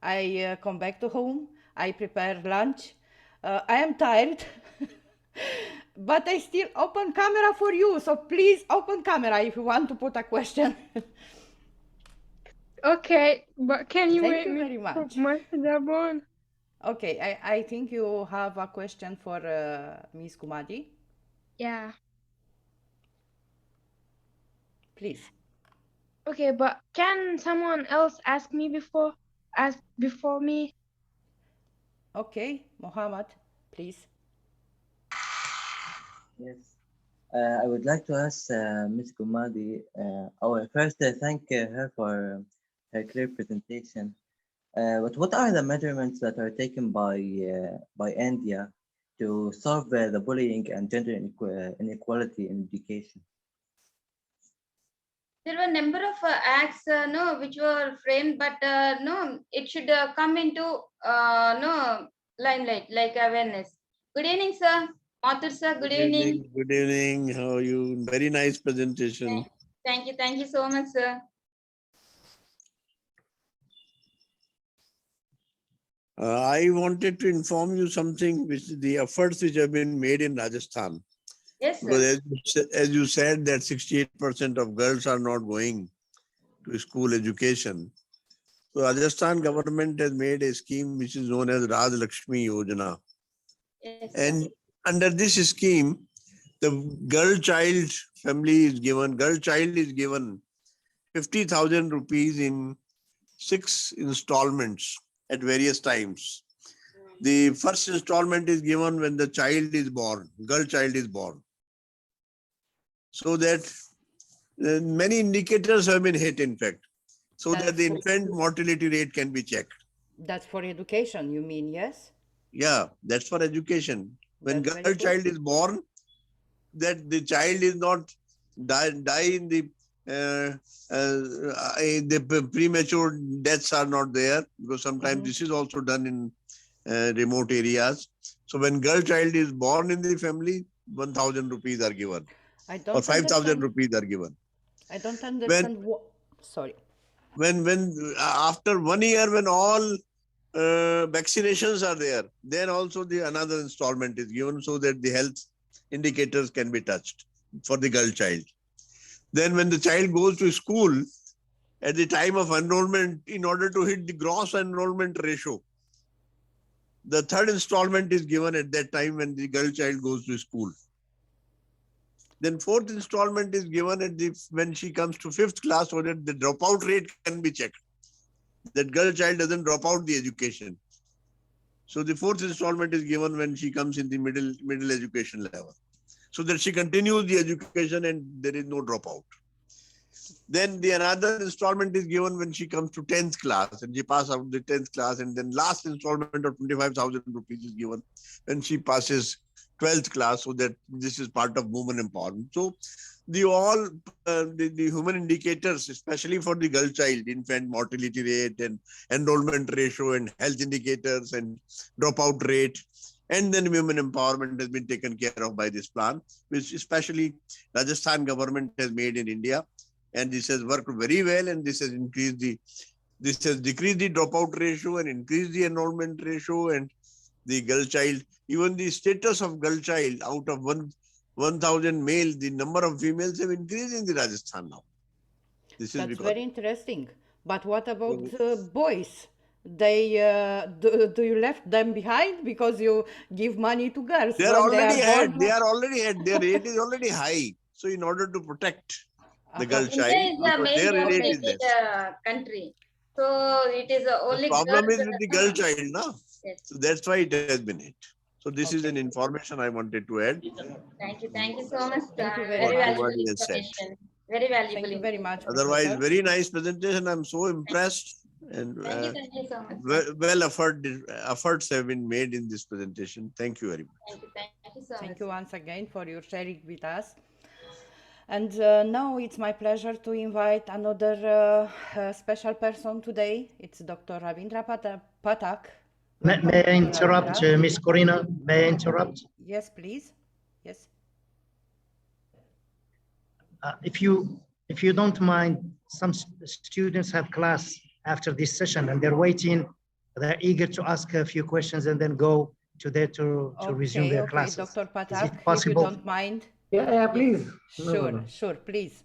I come back to home. I prepare lunch. I am tired, but I still open camera for you. So please open camera if you want to put a question. Okay, but can you Thank wait you me very to put much. my hijab on? Okay, I think you have a question for Miss Kumadi. Yeah. Please. Okay, but can someone else ask before me? Okay, Mohammed, please. Yes. I would like to ask Ms. Gumadi, first thank her for her clear presentation. But what are the measurements that are taken by India to solve the bullying and gender inequality in education? There were a number of acts no, which were framed, but no, it should come into no limelight, like awareness. Good evening, sir. Mathur sir, good evening. Good evening. How are you? Very nice presentation. Thank you so much, sir. I wanted to inform you something, which the efforts which have been made in Rajasthan. Yes, Because sir. as you said that 68% of girls are not going to school education. So Rajasthan government has made a scheme which is known as Raj Lakshmi Yojana. Yes, sir. And under this scheme, the girl child is given 50,000 rupees in 6 installments at various times. The first installment is given when the child is born, girl child is born. So that many indicators have been hit, in fact, so that the infant mortality rate can be checked. That's for education, you mean, yes? Yeah, that's for education. When That's very girl good. child is born, that the child is not die in the premature deaths are not there, because sometimes this is also done in remote areas. So when girl child is born in the family, 1,000 rupees are given, I or don't 5,000 understand. rupees are given. I don't understand what. Sorry. When after 1 year, when all vaccinations are there, then also the another installment is given, so that the health indicators can be touched for the girl child. Then when the child goes to school, at the time of enrollment, in order to hit the gross enrollment ratio, the third installment is given at that time when the girl child goes to school. Then fourth installment is given when she comes to 5th class, so that the dropout rate can be checked. That girl child doesn't drop out the education. So the fourth installment is given when she comes in the middle education level, so that she continues the education and there is no dropout. Then the another installment is given when she comes to 10th class and she passes out the 10th class, and then last installment of 25,000 rupees is given when she passes 12th class, so that this is part of women empowerment. So the human indicators, especially for the girl child, infant mortality rate and enrollment ratio and health indicators and dropout rate, and then women empowerment has been taken care of by this plan, which especially Rajasthan government has made in India. And this has worked very well, and this has decreased the dropout ratio and increased the enrollment ratio, and the girl child, even the status of girl child, out of 1,000 male, the number of females have increased in the Rajasthan now. This is That's because very interesting. But what about boys? They do you left them behind because you give money to girls They are when already they are had. bored? They are already had. Their rate is already high. So in order to protect the girl India child, is the because main their rate is dominated less. country. So it is The only problem girls. is with the girl child, no? Yes. So that's why it has been hit. So this is an information I wanted to add. Thank you so much. Thank you very Very much. valuable Everybody has said. information. Very valuable Thank you very much, information. Otherwise, Professor. very nice presentation. I'm so impressed. And Thank you so much. well efforts have been made in this presentation. Thank you very much. Thank you so Thank much. you once again for your sharing with us. And now it's my pleasure to invite another special person today. It's Dr. Ravindra Pathak. May I interrupt, Miss Corina? May I interrupt? Yes, please. Yes. If you don't mind, some students have class after this session and they're waiting. They're eager to ask a few questions and then go to there to resume their classes. Dr. Is Pathak, it if you possible? don't mind. Yeah, please. Sure, sure, please.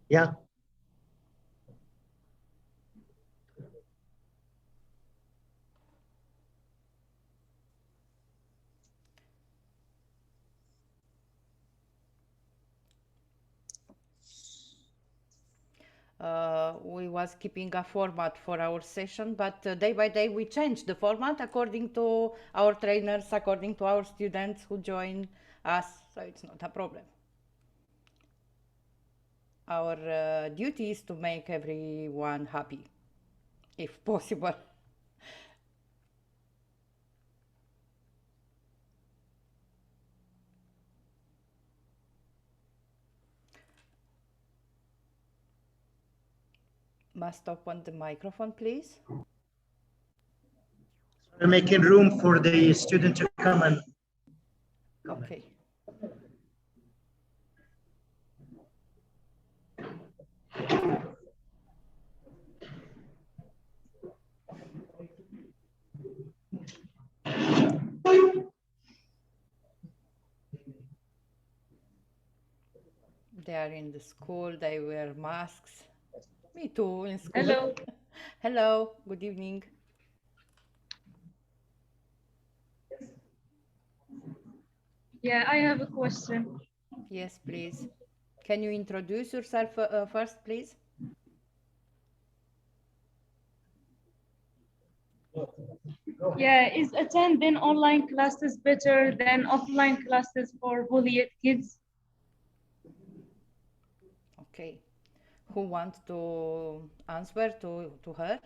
Yeah. We was keeping a format for our session, but day by day we changed the format according to our trainers, according to our students who join us, so it's not a problem. Our duty is to make everyone happy, if possible. Must open the microphone, please. We're making room for the student to come and comment. Okay. They are in the school, they wear masks. Me too, in school. Hello. Hello, good evening. Yeah, I have a question. Yes, please. Can you introduce yourself first, please? Yeah, is attending online classes better than offline classes for bullied kids? Okay. Who wants to answer to her?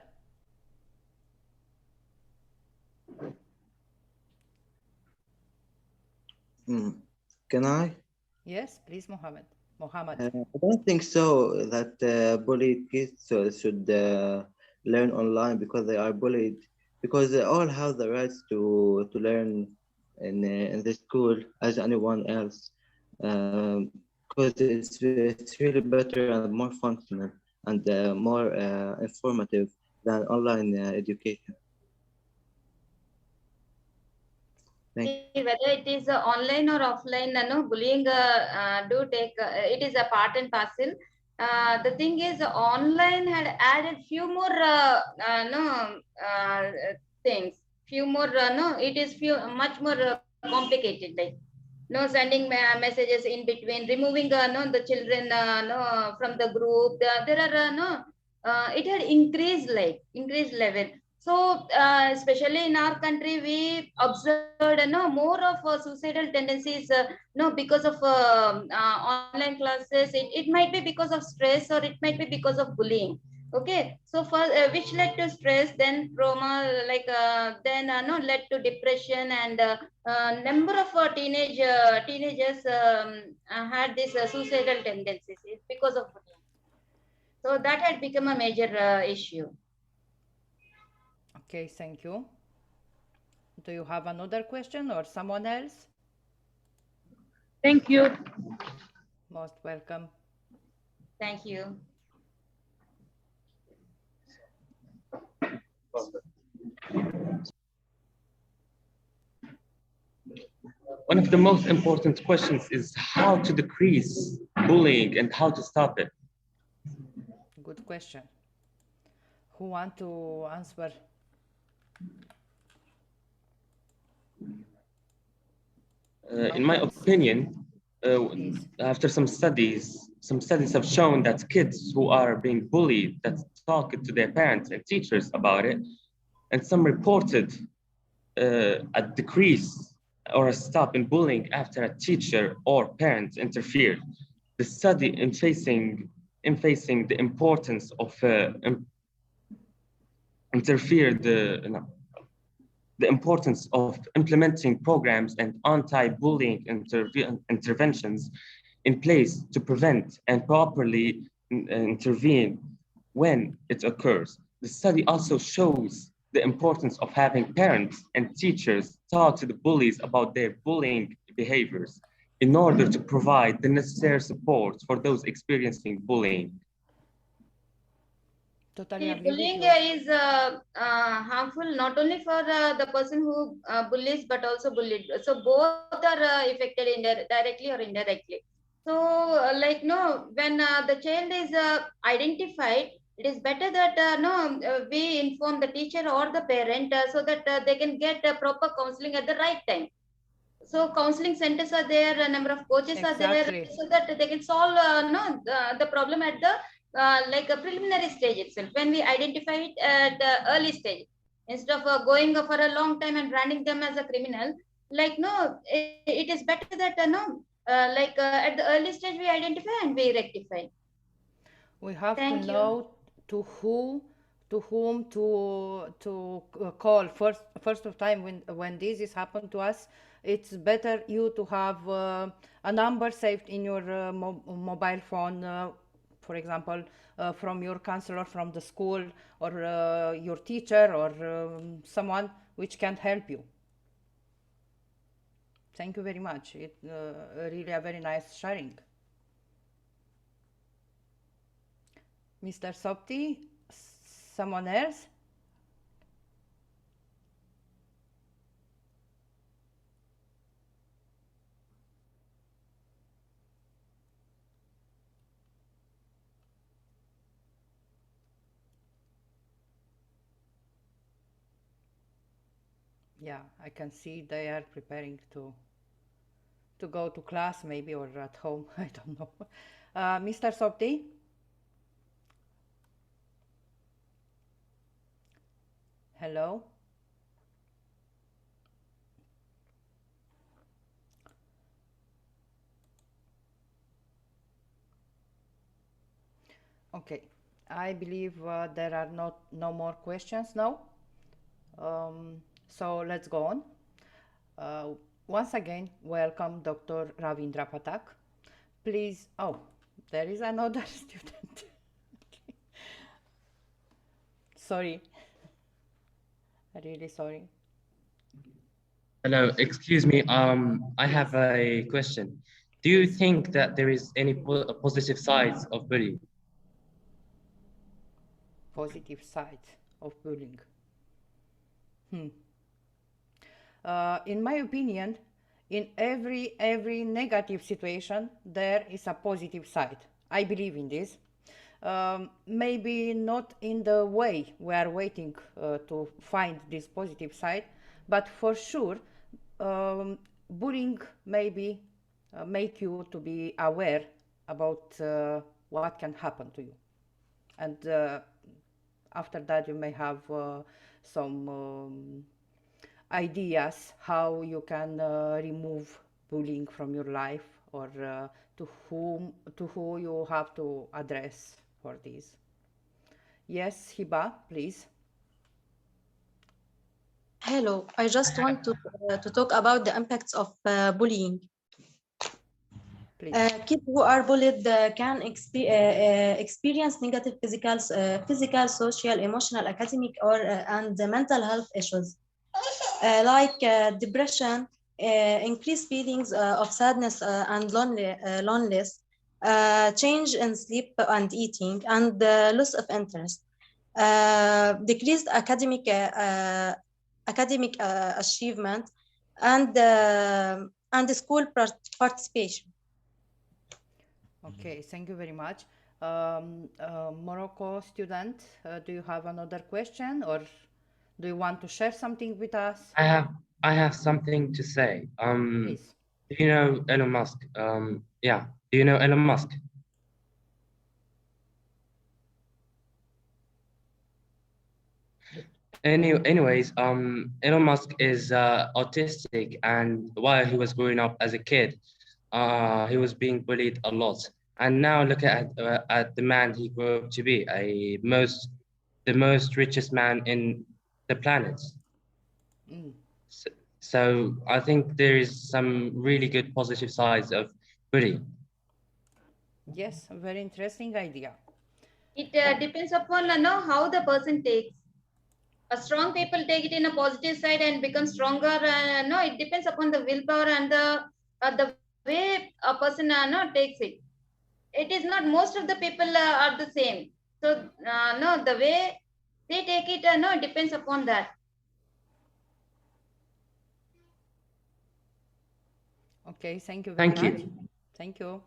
Can I? Yes, please, Mohammed. I don't think so that bullied kids should learn online because they are bullied, because they all have the rights to learn in the school as anyone else, because it's really better and more functional and more informative than online education. Whether it is online or offline, no bullying do take it is a part and parcel. The thing is, online had added few more things, few more no. It is much more complicated, like no sending messages in between, removing no the children no from the group. There are no. It had increased level. So, especially in our country, we observed more of suicidal tendencies, because of online classes. It might be because of stress or it might be because of bullying. Okay, so for which led to stress, then trauma, then led to depression, and number of teenagers had these suicidal tendencies. It's because of bullying. So that had become a major issue. Okay, thank you. Do you have another question or someone else? Thank you. Most welcome. Thank you. One of the most important questions is how to decrease bullying and how to stop it. Good question. Who want to answer? In my opinion, after some studies have shown that kids who are being bullied, that talk to their parents and teachers about it, and some reported a decrease or a stop in bullying after a teacher or parents interfered. The study in facing the importance of the importance of implementing programs and anti-bullying interventions in place to prevent and properly intervene when it occurs. The study also shows the importance of having parents and teachers talk to the bullies about their bullying behaviors in order to provide the necessary support for those experiencing bullying. Totally agree bullying with you. is harmful not only for the person who bullies but also bullied. So both are affected directly or indirectly. So like no, when the child is identified, it is better that we inform the teacher or the parent so that they can get proper counseling at the right time. So counseling centers are there, a number of coaches are there, so that they can solve the problem at the like a preliminary stage itself, when we identify it at the early stage, instead of going for a long time and branding them as a criminal. Like no, it is better that at the early stage we identify and we rectify. We have Thank to you. know to whom to call first of time when this is happened to us. It's better you to have a number saved in your mobile phone, for example, from your counselor from the school, or your teacher, or someone which can help you. Thank you very much. It really a very nice sharing. Mr. Sopti, someone else? Yeah, I can see they are preparing to go to class maybe, or at home. I don't know. Mr. Sopti? Hello? Okay, I believe there are no more questions now. So let's go on. Once again, welcome Dr. Ravindra Pathak. Please, oh, there is another student. Sorry. Really sorry. Hello, excuse me. I have a question. Do you think that there is any positive sides of bullying? Positive side of bullying. In my opinion, in every negative situation, there is a positive side. I believe in this. Maybe not in the way we are waiting to find this positive side, but for sure, bullying maybe make you to be aware about what can happen to you, and after that you may have some ideas how you can remove bullying from your life, or to who you have to address for this. Yes, Hiba, please. Hello, I just want to talk about the impacts of bullying. Kids who are bullied can experience negative physical, social, emotional, academic, and mental health issues like depression, increased feelings of sadness and loneliness, change in sleep and eating, and loss of interest, decreased academic achievement, and school participation. Okay, thank you very much. Morocco student, do you have another question, or do you want to share something with us? I have something to say. Please. Do you know Elon Musk? Yeah. Do you know Elon Musk? Anyways, Elon Musk is autistic, and while he was growing up as a kid, he was being bullied a lot. And now look at the man he grew up to be, the most richest man in the planet. Mm. So I think there is some really good positive sides of bullying. Yes, a very interesting idea. It depends upon how the person takes. A strong people take it in a positive side and become stronger. No, it depends upon the willpower and the way a person takes it. It is not most of the people are the same. So no, the way they take it, no, it depends upon that. Okay, thank you very much. Thank you.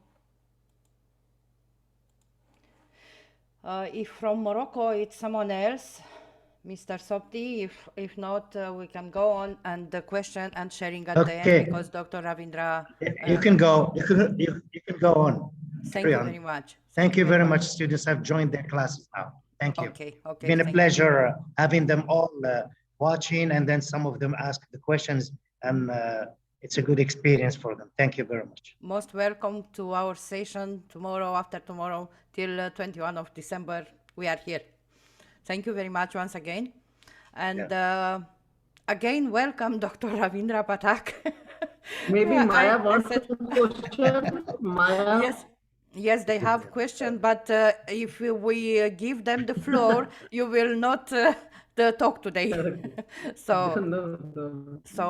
If from Morocco it's someone else, Mr. Sobti, if not, we can go on and the question and sharing at the end, because Dr. Ravindra. You can go. You can go on. Thank you very much. Thank you very much. Students have joined their classes now. Thank you. Okay. It's been a pleasure having them all watching, and then some of them ask the questions, and it's a good experience for them. Thank you very much. Most welcome to our session tomorrow, after tomorrow, till 21 of December. We are here. Thank you very much once again. And again, welcome, Dr. Ravindra Pathak. Maybe Maya wants a question. Maya? Yes, they have questions, but if we give them the floor, you will not talk today. So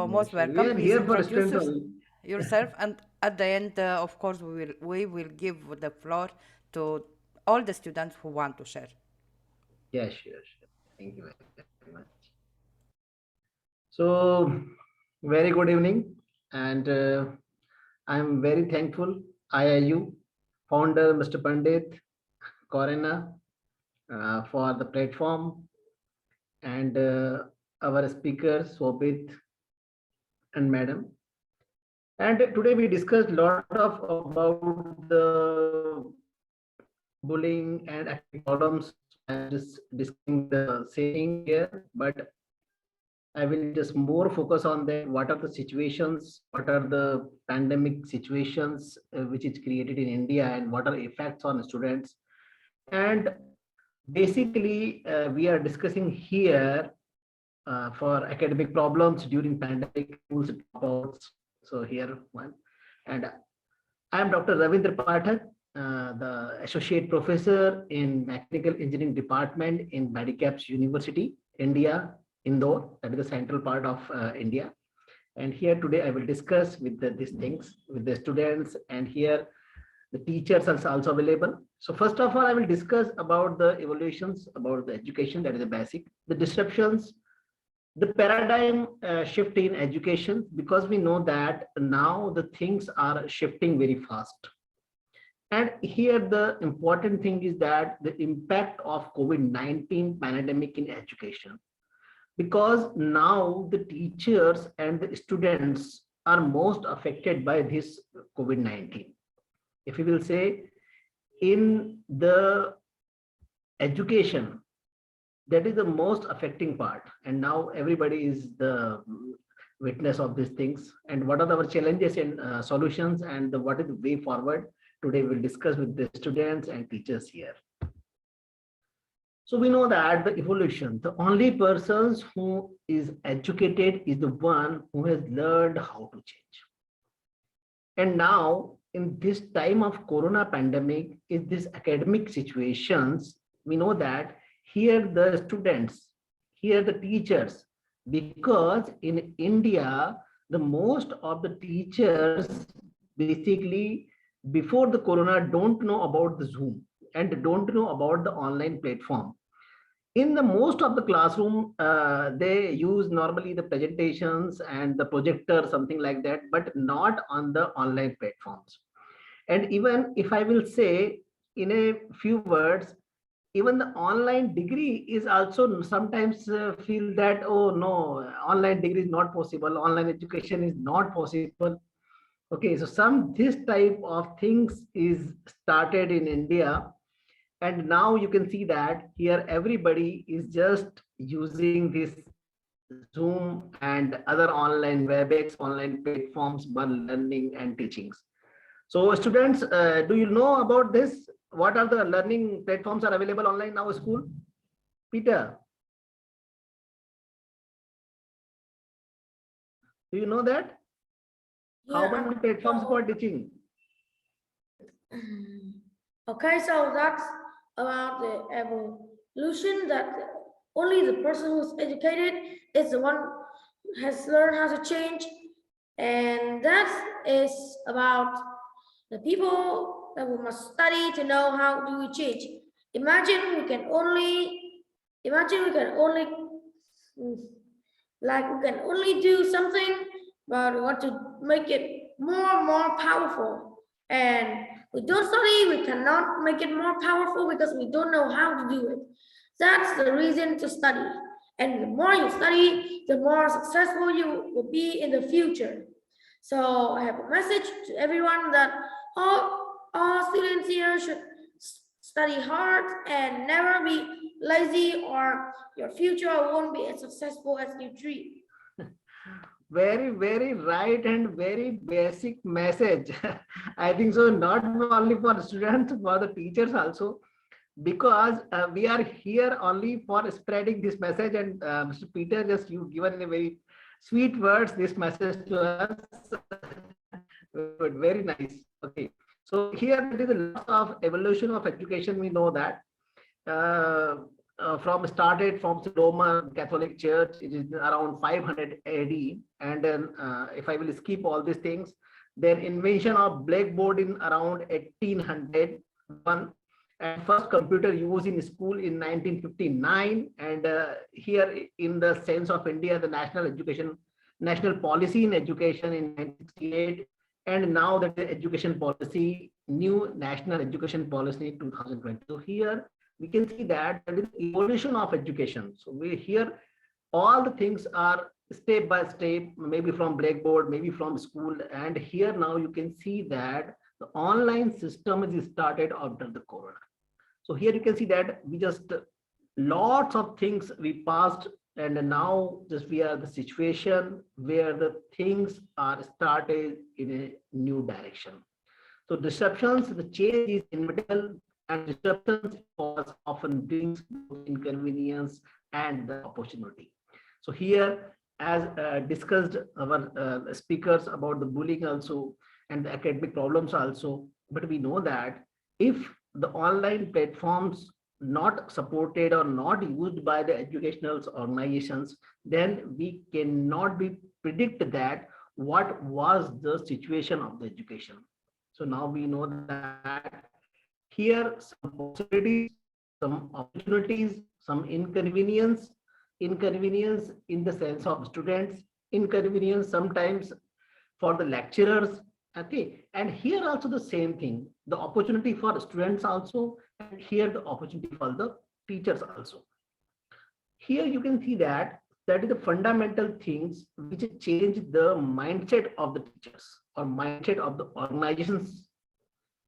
most welcome. We are Please here for introduce students only. yourself, and at the end, of course, we will give the floor to all the students who want to share. Yeah, sure. Thank you very much. So, very good evening, and I'm very thankful IIU founder Mr. Pandit Corena for the platform, and our speakers Sobit and Madam. And today we discussed a lot about the bullying and academic problems. I'm just discussing the same thing here, but I will just more focus on that. What are the situations? What are the pandemic situations which is created in India, and what are effects on students? And basically, we are discussing here for academic problems during pandemic, schools dropouts. So here one, and I am Dr. Ravindra Pathak, the associate professor in mechanical engineering department in Medicaps University, India, Indore. That is the central part of India. And here today I will discuss with these things with the students, and here the teachers are also available. So first of all, I will discuss about the evolutions about the education. That is the basic, the disruptions, the paradigm shift in education, because we know that now the things are shifting very fast. And here the important thing is that the impact of COVID-19 pandemic in education, because now the teachers and the students are most affected by this COVID-19. If we will say in the education, that is the most affecting part, and now everybody is the witness of these things. And what are our challenges and solutions, and what is the way forward? Today we'll discuss with the students and teachers here. So we know that the evolution, the only persons who is educated is the one who has learned how to change. And now in this time of corona pandemic, in these academic situations, we know that here the students, here the teachers, because in India, the most of the teachers basically before the corona don't know about the Zoom and don't know about the online platform. In the most of the classroom, they use normally the presentations and the projector, something like that, but not on the online platforms. And even if I will say in a few words, even the online degree is also sometimes feel that, oh no, online degree is not possible, online education is not possible. Okay, so some this type of things is started in India, and now you can see that here everybody is just using this Zoom and other online WebEx online platforms for learning and teachings. So students, do you know about this? What are the learning platforms are available online now school? Peter, do you know that? How Yeah. many platforms for teaching? Okay, so that's about the evolution that only the person who's educated is the one who has learned how to change. And that is about the people that we must study to know how do we change. Imagine we can only, mm, like we can only do something, but we want to make it more and more powerful. And we don't study, we cannot make it more powerful because we don't know how to do it. That's the reason to study. And the more you study, the more successful you will be in the future. So I have a message to everyone that all students here should study hard and never be lazy, or your future won't be as successful as you dream. Very, very right and very basic message. I think so, not only for students, for the teachers also, because we are here only for spreading this message. And Mr. Peter, just you given a very sweet words, this message to us. Good, very nice. Okay. So here it is a lot of evolution of education. We know that from started from the Roman Catholic Church, it is around 500 AD. And then if I will skip all these things, then invention of blackboard in around 1801, and first computer used in school in 1959. And here in the sense of India, the national policy in education in 1968, and now that the education policy, new national education policy in 2020. So here we can see that there is evolution of education. So we here all the things are step by step, maybe from blackboard, maybe from school. And here now you can see that the online system is started after the corona. So here you can see that we just lots of things we passed, and now just we are the situation where the things are started in a new direction. So disruptions, the change is inevitable, and disruptions often brings both inconvenience and the opportunity. So here, as discussed our speakers about the bullying also and the academic problems also, but we know that if the online platforms not supported or not used by the educational organizations, then we cannot be predict that what was the situation of the education. So now we know that here some possibilities, some opportunities, some inconvenience in the sense of students, inconvenience sometimes for the lecturers. Okay, and here also the same thing, the opportunity for students also, and here the opportunity for the teachers also. Here you can see that that is the fundamental things which change the mindset of the teachers or mindset of the organizations.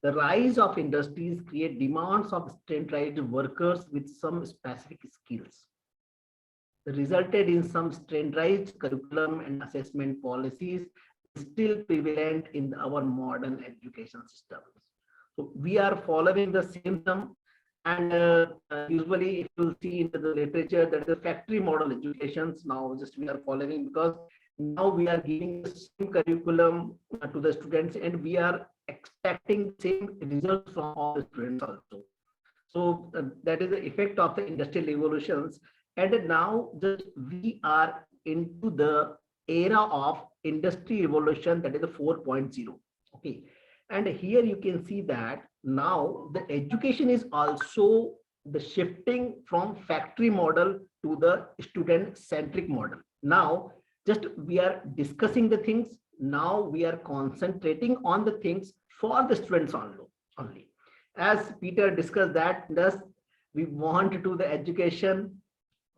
The rise of industries create demands of standardized workers with some specific skills, resulted in some standardized curriculum and assessment policies still prevalent in our modern education systems. So we are following the same system, and usually if you see in the literature that the factory model educations now just we are following, because now we are giving the same curriculum to the students, and we are expecting same results from all the students also. So that is the effect of the industrial evolutions. And now just we are into the era of industry revolution, that is the 4.0. Okay, and here you can see that now the education is also the shifting from factory model to the student centric model. Now just we are discussing the things, now we are concentrating on the things for the students only. As Peter discussed that, thus we want to do the education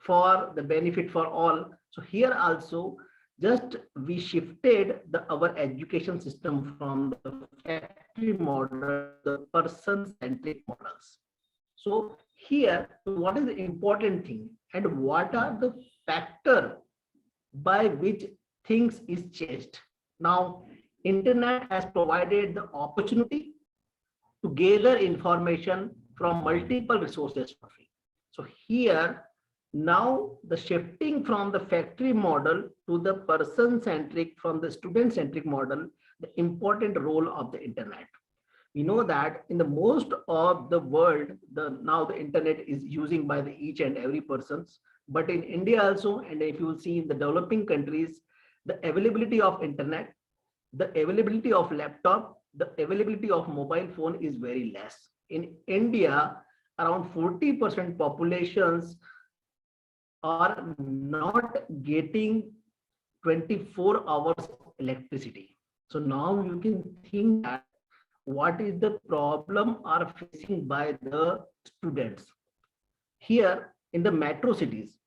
for the benefit for all. So here also, just we shifted our education system from the factory model to the person-centric models. So here, what is the important thing and what are the factor by which things is changed? Now, internet has provided the opportunity to gather information from multiple resources for free. So here, now the shifting from the factory model to the person-centric, from the student-centric model, the important role of the internet. We know that in the most of the world, now the internet is using by the each and every persons, but in India also, and if you will see in the developing countries, the availability of internet, the availability of laptop, the availability of mobile phone is very less. In India, around 40% populations are not getting 24 hours electricity. So now you can think that what is the problem are facing by the students. Here in the metro cities,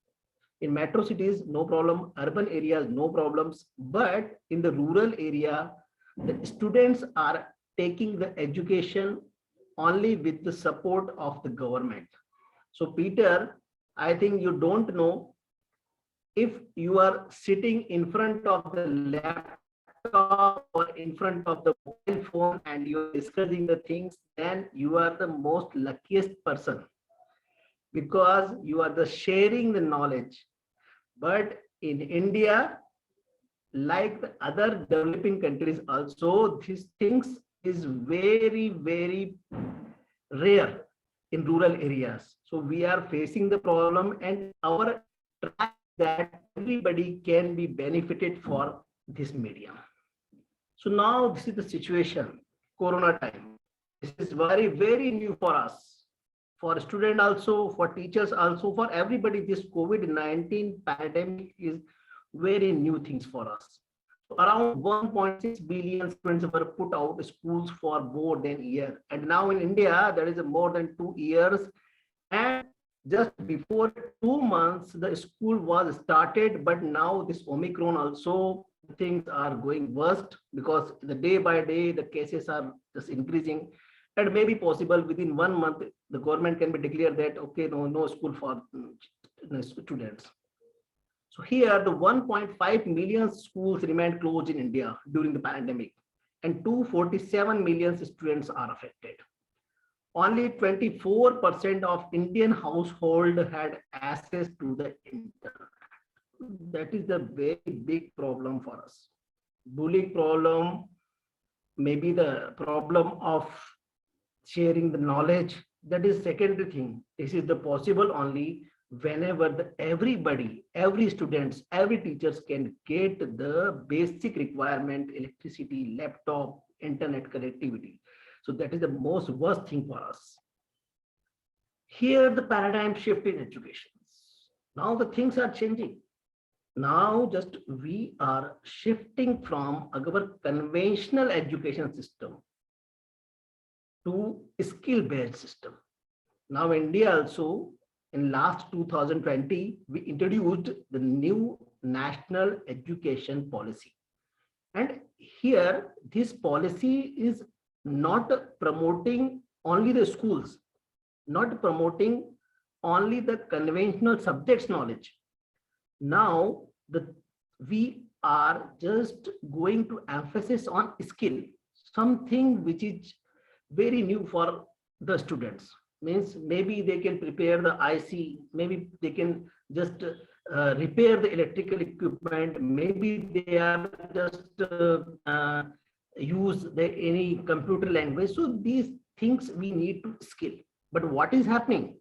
no problem, urban areas no problems, but in the rural area the students are taking the education only with the support of the government. So Peter, I think you don't know, if you are sitting in front of the laptop or in front of the mobile phone and you're discussing the things, then you are the most luckiest person, because you are the sharing the knowledge. But in India, like the other developing countries also, these things is very, very rare in rural areas. So we are facing the problem, and our try that everybody can be benefited for this medium. So now this is the situation, Corona time. This is very, very new for us, for student also, for teachers also, for everybody. This COVID-19 pandemic is very new things for us. Around 1.6 billion students were put out of schools for more than a year. And now in India, there is more than 2 years. And just before 2 months, the school was started, but now this Omicron also, things are going worst, because the day by day, the cases are just increasing. And maybe possible within 1 month, the government can be declared that, okay, no school for students. So here the 1.5 million schools remained closed in India during the pandemic, and 247 million students are affected. Only 24% of Indian household had access to the internet. That is the very big problem for us. Bullying problem, maybe the problem of sharing the knowledge, that is secondary thing. This is the possible only whenever everybody, every students, every teachers can get the basic requirement, electricity, laptop, internet connectivity. So that is the most worst thing for us. Here the paradigm shift in education. Now the things are changing. Now just we are shifting from our conventional education system to skill-based system. Now India also, in last 2020, we introduced the new national education policy. And here, this policy is not promoting only the schools, not promoting only the conventional subjects knowledge. Now, we are just going to emphasis on skill, something which is very new for the students. Means maybe they can prepare the IC, maybe they can just repair the electrical equipment, maybe they are just use any computer language. So these things we need to skill. But what is happening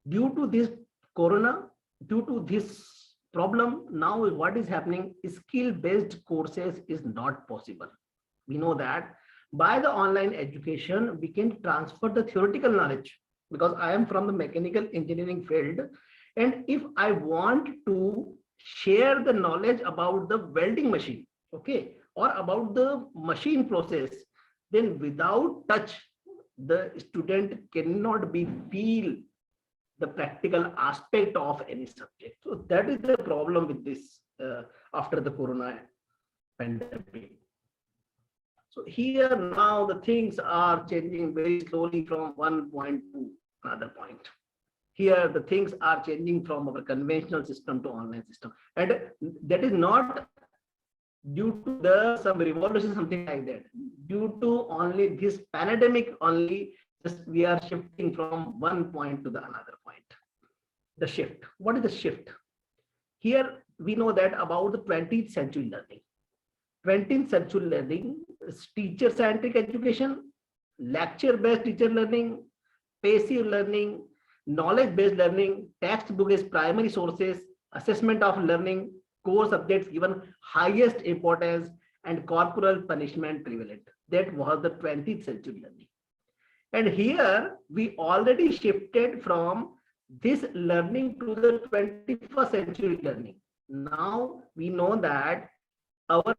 due to this corona, due to this problem, now what is happening, skill-based courses is not possible. We know that by the online education, we can transfer the theoretical knowledge, because I am from the mechanical engineering field. And if I want to share the knowledge about the welding machine, okay, or about the machine process, then without touch, the student cannot be feel the practical aspect of any subject. So that is the problem with this after the corona pandemic. So here now the things are changing very slowly from one point to another point. Here the things are changing from our conventional system to online system, and that is not due to the some revolution, something like that. Due to only this pandemic only, just we are shifting from one point to the another point. The shift. What is the shift? Here we know that about the 20th century learning. 20th century learning is teacher-centric education, lecture-based teacher learning, passive learning, knowledge-based learning, textbook is primary sources, assessment of learning, core subjects given highest importance, and corporal punishment prevalent. That was the 20th century learning. And here we already shifted from this learning to the 21st century learning. Now we know that our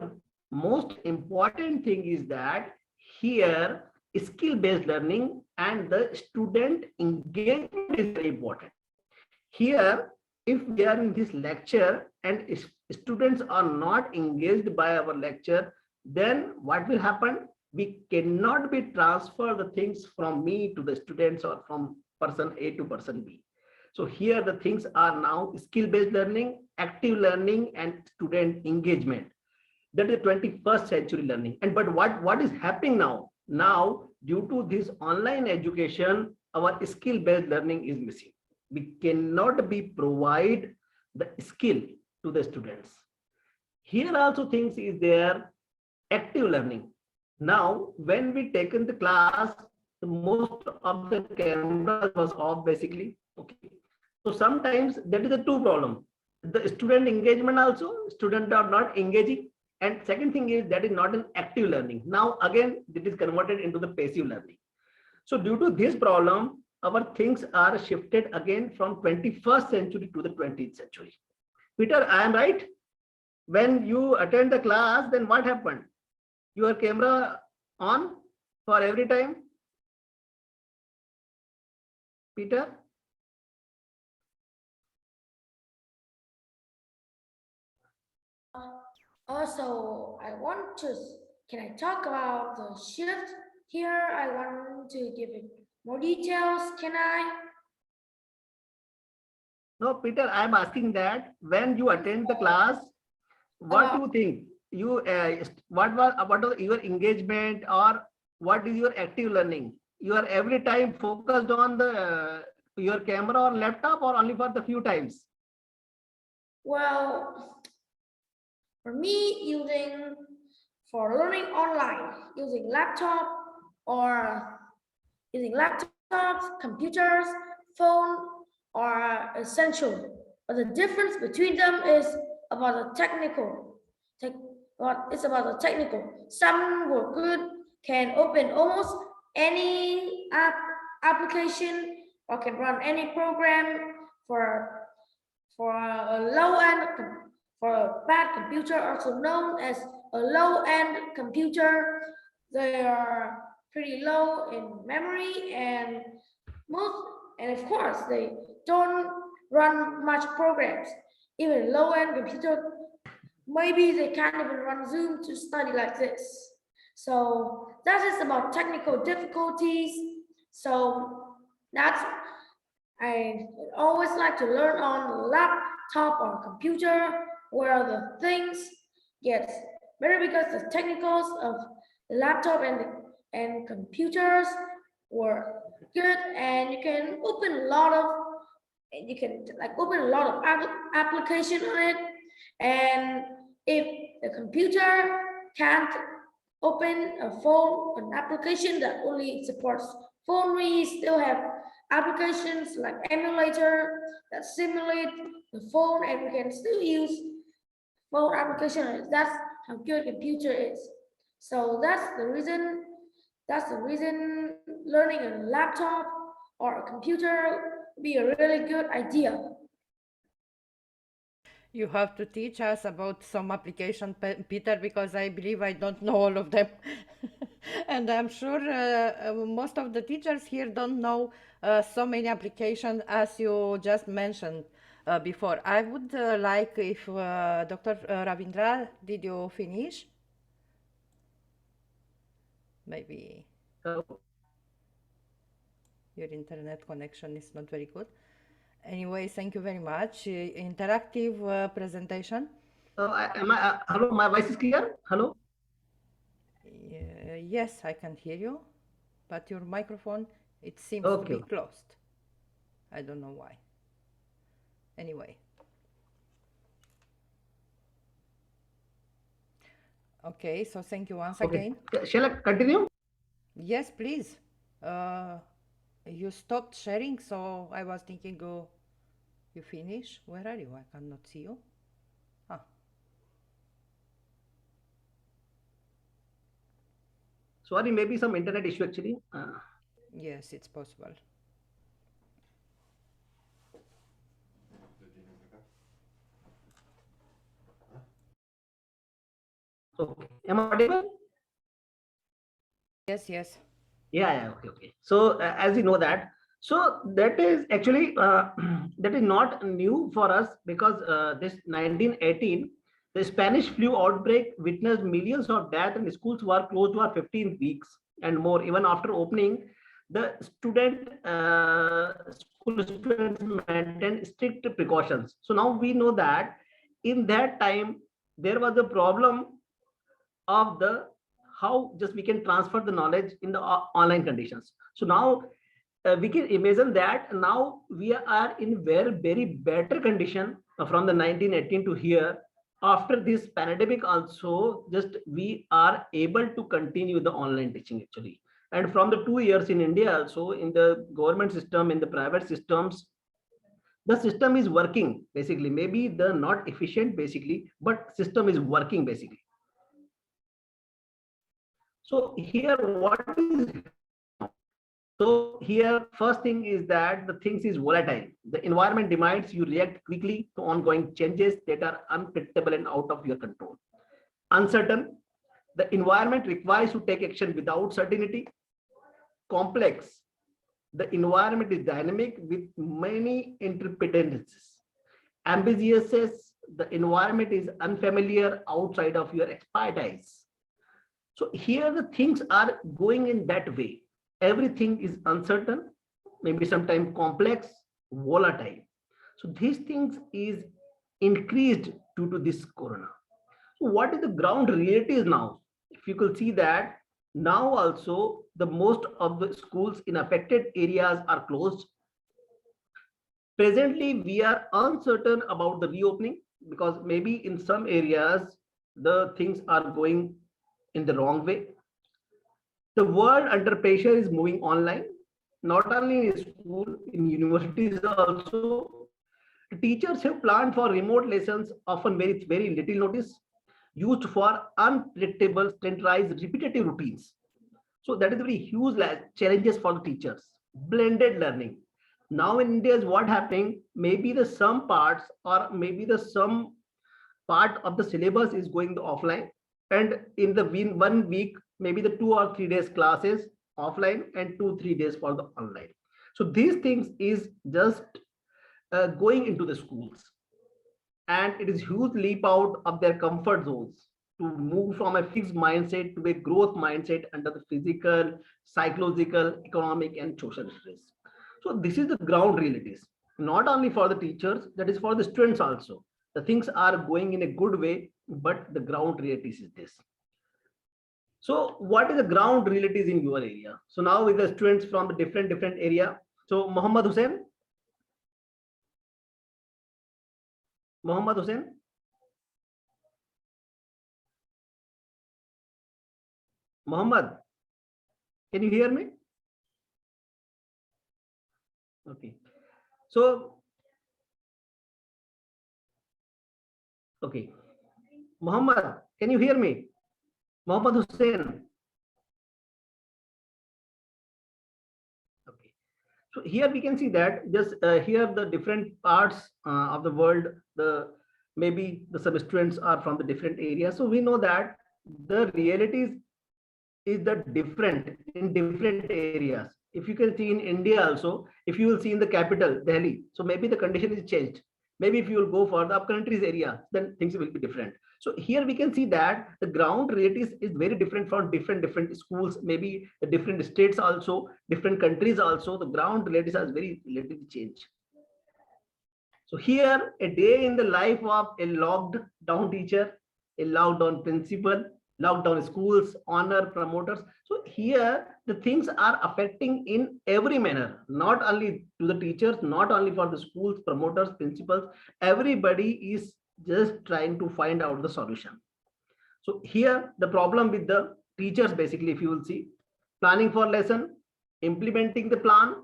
most important thing is that here skill-based learning and the student engagement is very important. Here, if we are in this lecture and students are not engaged by our lecture, then what will happen? We cannot be transfer the things from me to the students or from person A to person B. So here the things are now skill-based learning, active learning, and student engagement. That is 21st century learning. And but what is happening now? Now, due to this online education, our skill-based learning is missing. We cannot be provide the skill to the students. Here also things is there, active learning. Now, when we taken the class, the most of the cameras was off basically. Okay. So sometimes that is the two problem. The student engagement also, students are not engaging. And second thing is that is not an active learning. Now again, it is converted into the passive learning. So due to this problem, our things are shifted again from 21st century to the 20th century. Peter, I am right? When you attend the class, then what happened? Your camera on for every time? Peter? Also, can I talk about the shift here? I want to give it more details. Can I? No, Peter, I am asking that when you attend the class, what do you think? You what was your engagement, or what is your active learning? You are every time focused on the your camera or laptop, or only for the few times? Well, for me, for learning online, using laptops, computers, phone are essential. But the difference between them is about the technical. It's about the technical. Some who are good can open almost any application or can run any program for a bad computer, also known as a low-end computer. They are pretty low in memory and of course they don't run much programs. Even low-end computer, maybe they can't even run Zoom to study like this. So that is about technical difficulties. So I always like to learn on a laptop or computer where the things get better because the technicals of the laptop and computers were good, and you can open a lot of application on it. And if the computer can't open an application that only supports phone, we still have applications like emulator that simulate the phone, and we can still use phone application. That's how good a computer is. So that's the reason learning a laptop or a computer would be a really good idea. You have to teach us about some application, Peter, because I believe I don't know all of them. And I'm sure most of the teachers here don't know so many applications as you just mentioned before. I would like if Dr. Ravindra, did you finish? Maybe your internet connection is not very good. Anyway, thank you very much. Interactive presentation. Hello, my voice is clear? Hello? Yes, I can hear you, but your microphone, it seems to Okay. be closed. I don't know why. Anyway. Okay, so thank you once again. Shall I continue? Yes, please. You stopped sharing, so I was thinking, you finish? Where are you? I cannot see you. Ah. Sorry, maybe some internet issue actually. Yes, it's possible. Okay. Am I audible? Yes, yes. Yeah, okay. So as you know that, so that is actually that is not new for us because this 1918, the Spanish flu outbreak witnessed millions of deaths and schools were closed for 15 weeks and more. Even after opening, the school students maintained strict precautions. So now we know that in that time there was a problem of the how just we can transfer the knowledge in the online conditions. So now we can imagine that now we are in very better condition from the 1918 to here. After this pandemic also, just we are able to continue the online teaching actually. And from the 2 years in India also, in the government system, in the private systems, the system is working basically. Maybe the not efficient basically, but system is working basically. So here, what is so here first thing is that the things is volatile. The environment demands you react quickly to ongoing changes that are unpredictable and out of your control. Uncertain, the environment requires you to take action without certainty. Complex, the environment is dynamic with many interpretances. Ambiguous, the environment is unfamiliar outside of your expertise. So here the things are going in that way. Everything is uncertain, maybe sometimes complex, volatile. So these things is increased due to this corona. So what is the ground reality is now? If you could see that now also the most of the schools in affected areas are closed. Presently, we are uncertain about the reopening because maybe in some areas the things are going in the wrong way. The world under pressure is moving online, not only in school, in universities also. Teachers have planned for remote lessons, often very little notice, used for unpredictable, standardized, repetitive routines. So that is very huge challenges for the teachers. Blended learning. Now in India is what happening, maybe the some parts or maybe the some part of the syllabus is going to offline, and in the 1 week maybe the 2 or 3 days classes offline and 2 3 days for the online. So these things is just going into the schools, and it is huge leap out of their comfort zones to move from a fixed mindset to a growth mindset under the physical, psychological, economic and social stress. So this is the ground realities, not only for the teachers, that is for the students also. The things are going in a good way, but the ground realities is this. So what is the ground realities in your area? So now with the students from the different area. So Muhammad Hussain. Muhammad Hussain. Muhammad, can you hear me? Okay. So, okay. Muhammad, can you hear me? Muhammad Hussain. Okay. So here we can see that just here the different parts of the world, the maybe some students are from the different areas. So we know that the realities is the different in different areas. If you can see in India also, if you will see in the capital Delhi, so maybe the condition is changed. Maybe if you will go for the up countries area, then things will be different. So here we can see that the ground realities is very different from different schools, maybe the different states also, different countries also. The ground realities are very relatively changed. So here, a day in the life of a locked down teacher, a lockdown principal, lockdown schools, honor promoters. So here, the things are affecting in every manner, not only to the teachers, not only for the schools, promoters, principals. Everybody is just trying to find out the solution. So here, the problem with the teachers, basically, if you will see, planning for lesson, implementing the plan,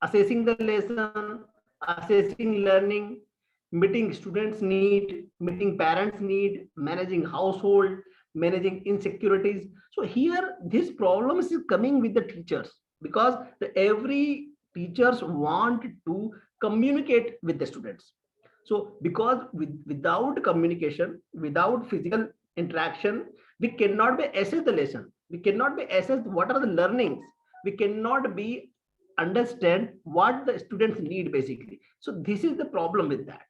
assessing the lesson, assessing learning, meeting students' need, meeting parents' need, managing household, managing insecurities. So here, this problem is coming with the teachers because every teachers want to communicate with the students. So because without communication, without physical interaction, we cannot be assess the lesson. We cannot be assess what are the learnings. We cannot be understand what the students need basically. So this is the problem with that.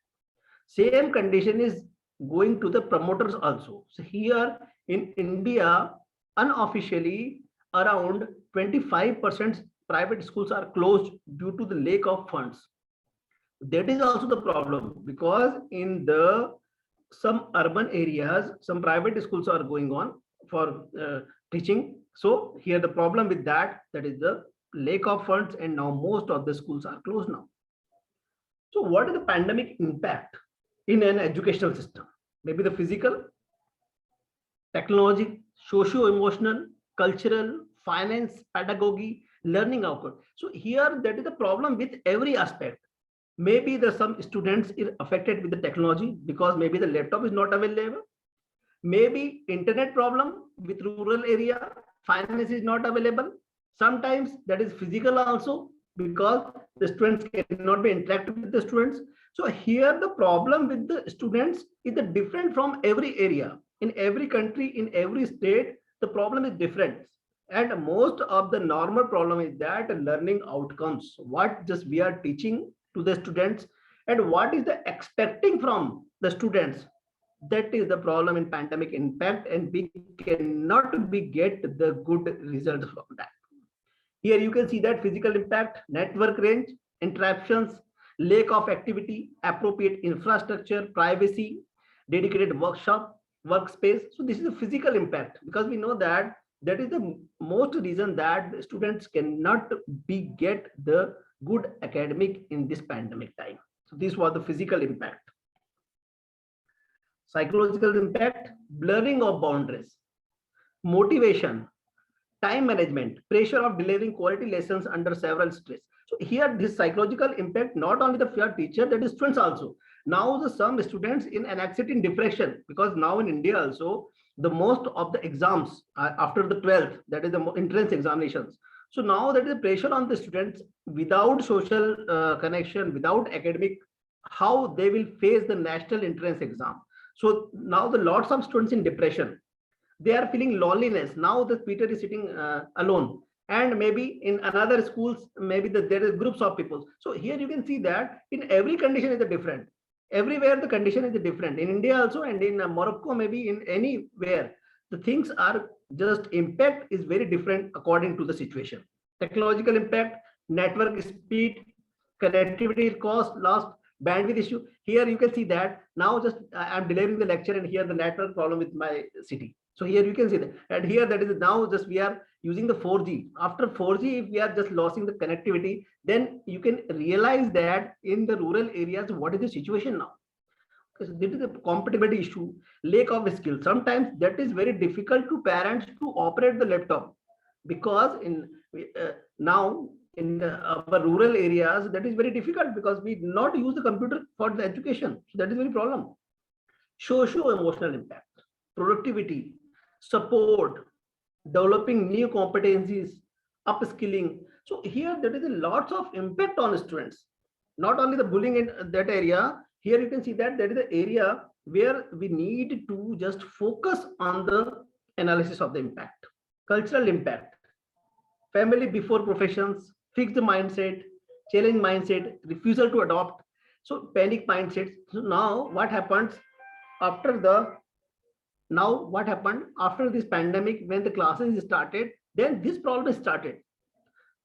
Same condition is going to the promoters also. So here in India, unofficially around 25% private schools are closed due to the lack of funds. That is also the problem because in the some urban areas, some private schools are going on for teaching. So here the problem with that is the lack of funds, and now most of the schools are closed now. So what is the pandemic impact in an educational system? Maybe the physical, technology, socio-emotional, cultural, finance, pedagogy, learning output. So here that is the problem with every aspect. Maybe the some students is affected with the technology because maybe the laptop is not available. Maybe internet problem with rural area, finance is not available. Sometimes that is physical also because the students cannot be interactive with the students. So here the problem with the students is the different from every area. In every country, in every state, the problem is different. And most of the normal problem is that learning outcomes, what just we are teaching to the students and what is the expecting from the students. That is the problem in pandemic impact, and we cannot be get the good results from that. Here you can see that physical impact, network range, interruptions, lack of activity, appropriate infrastructure, privacy, dedicated workshop, workspace. So this is a physical impact because we know that that is the most reason that the students cannot be get the good academic in this pandemic time. So this was the physical impact. Psychological impact, blurring of boundaries, motivation, time management, pressure of delivering quality lessons under several stress. So here this psychological impact not only the fear teacher, that is students also. Now the some students in anxiety and depression because now in India also the most of the exams are after the 12th, that is the entrance examinations. So now that is the pressure on the students without social connection, without academic, how they will face the national entrance exam. So now the lots of students in depression, they are feeling loneliness. Now the Peter is sitting alone, and maybe in another schools, maybe there is groups of people. So here you can see that in every condition is different. Everywhere the condition is different. In India also and in Morocco, maybe in anywhere, the things are just impact is very different according to the situation. Technological impact, network speed, connectivity cost, lost, bandwidth issue. Here you can see that now just I'm delivering the lecture and here the network problem with my city. So here you can see that, and here that is now just we are using the 4G. After 4G, if we are just losing the connectivity, then you can realize that in the rural areas, what is the situation now? Because this is a compatibility issue, lack of skill. Sometimes that is very difficult to parents to operate the laptop because in now in our rural areas, that is very difficult because we do not use the computer for the education. So that is very problem. Socio-emotional impact, productivity, support, developing new competencies, upskilling. So here there is a lots of impact on students. Not only the bullying in that area. Here you can see that there is the area where we need to just focus on the analysis of the impact, cultural impact, family before professions, fixed mindset, challenge mindset, refusal to adopt, so panic mindset. So now what happens after the now what happened after this pandemic, when the classes started, then this problem started.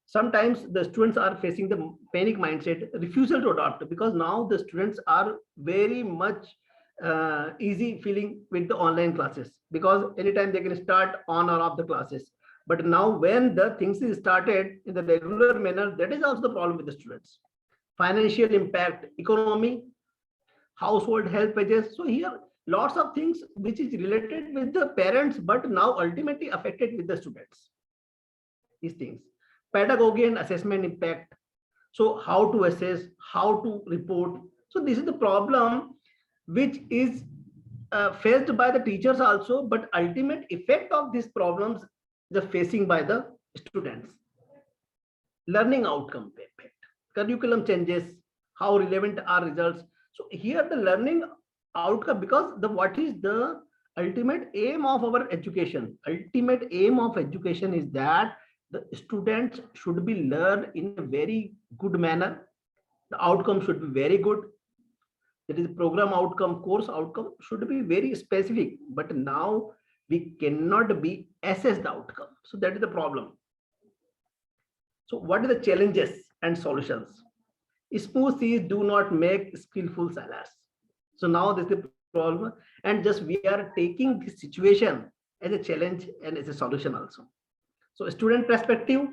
Sometimes the students are facing the panic mindset, refusal to adopt, because now the students are very much easy feeling with the online classes, because anytime they can start on or off the classes. But now when the things is started in the regular manner, that is also the problem with the students. Financial impact, economy, household help pages. So here lots of things which is related with the parents, but now ultimately affected with the students. These things, pedagogy and assessment impact. So how to assess, how to report. So this is the problem which is faced by the teachers also, but ultimate effect of these problems the facing by the students. Learning outcome effect, curriculum changes, how relevant are results. So here the learning outcome, because the what is the ultimate aim of our education, ultimate aim of education is that the students should be learned in a very good manner. The outcome should be very good. That is program outcome, course outcome should be very specific, but now we cannot be assess the outcome. So that is the problem. So what are the challenges and solutions? Smooth seas do not make skillful sailors. So now this is the problem, and just we are taking this situation as a challenge and as a solution also. So student perspective,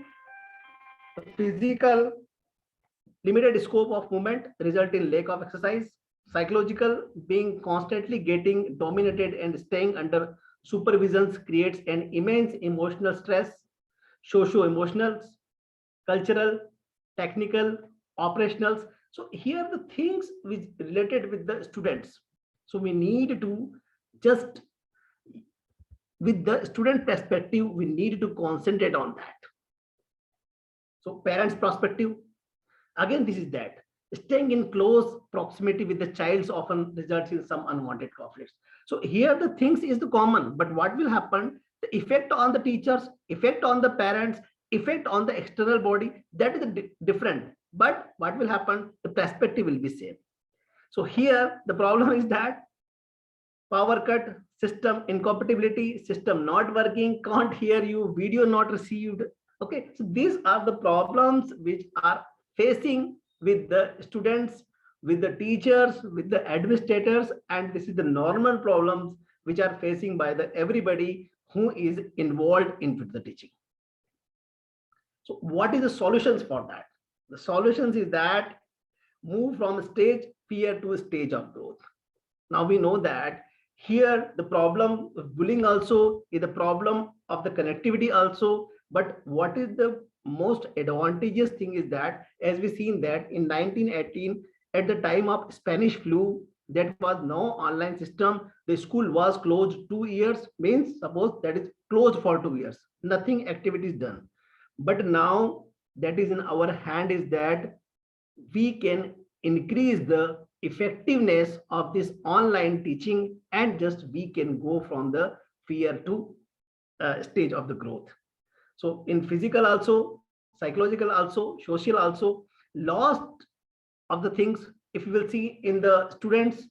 physical limited scope of movement result in lack of exercise. Psychological, being constantly getting dominated and staying under supervisions creates an immense emotional stress. Socio-emotional, cultural, technical, operationals. So here are the things which related with the students. So we need to just, with the student perspective, we need to concentrate on that. So parents perspective, again this is that staying in close proximity with the child often results in some unwanted conflicts. So here the things is the common, but what will happen, the effect on the teachers, effect on the parents, effect on the external body, that is the different, but what will happen, the perspective will be same. So here the problem is that power cut, system incompatibility, system not working, can't hear you, video not received. Okay, so these are the problems which are facing with the students, with the teachers, with the administrators, and this is the normal problems which are facing by the everybody who is involved into the teaching. So what is the solutions for that? The solutions is that move from stage fear to a stage of growth. Now we know that here the problem of bullying also is the problem of the connectivity also, but what is the most advantageous thing is that, as we seen that in 1918, at the time of Spanish flu, that was no online system, the school was closed 2 years, means suppose that is closed for 2 years, nothing activities done. But now that is in our hand, is that we can increase the effectiveness of this online teaching, and just we can go from the fear to stage of the growth. So in physical also, psychological also, social also, lost of the things, if you will see in the students,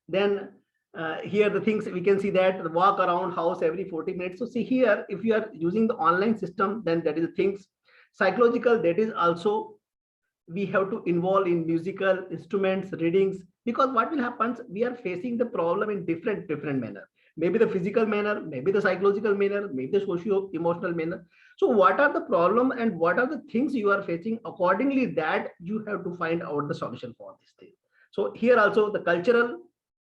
then here the things we can see that the walk around house every 40 minutes. So see here, if you are using the online system, then that is the things. Psychological, that is also we have to involve in musical instruments, readings, because what will happen, we are facing the problem in different manner, maybe the physical manner, maybe the psychological manner, maybe the socio emotional manner. So what are the problem and what are the things you are facing, accordingly that you have to find out the solution for this thing. So here also the cultural,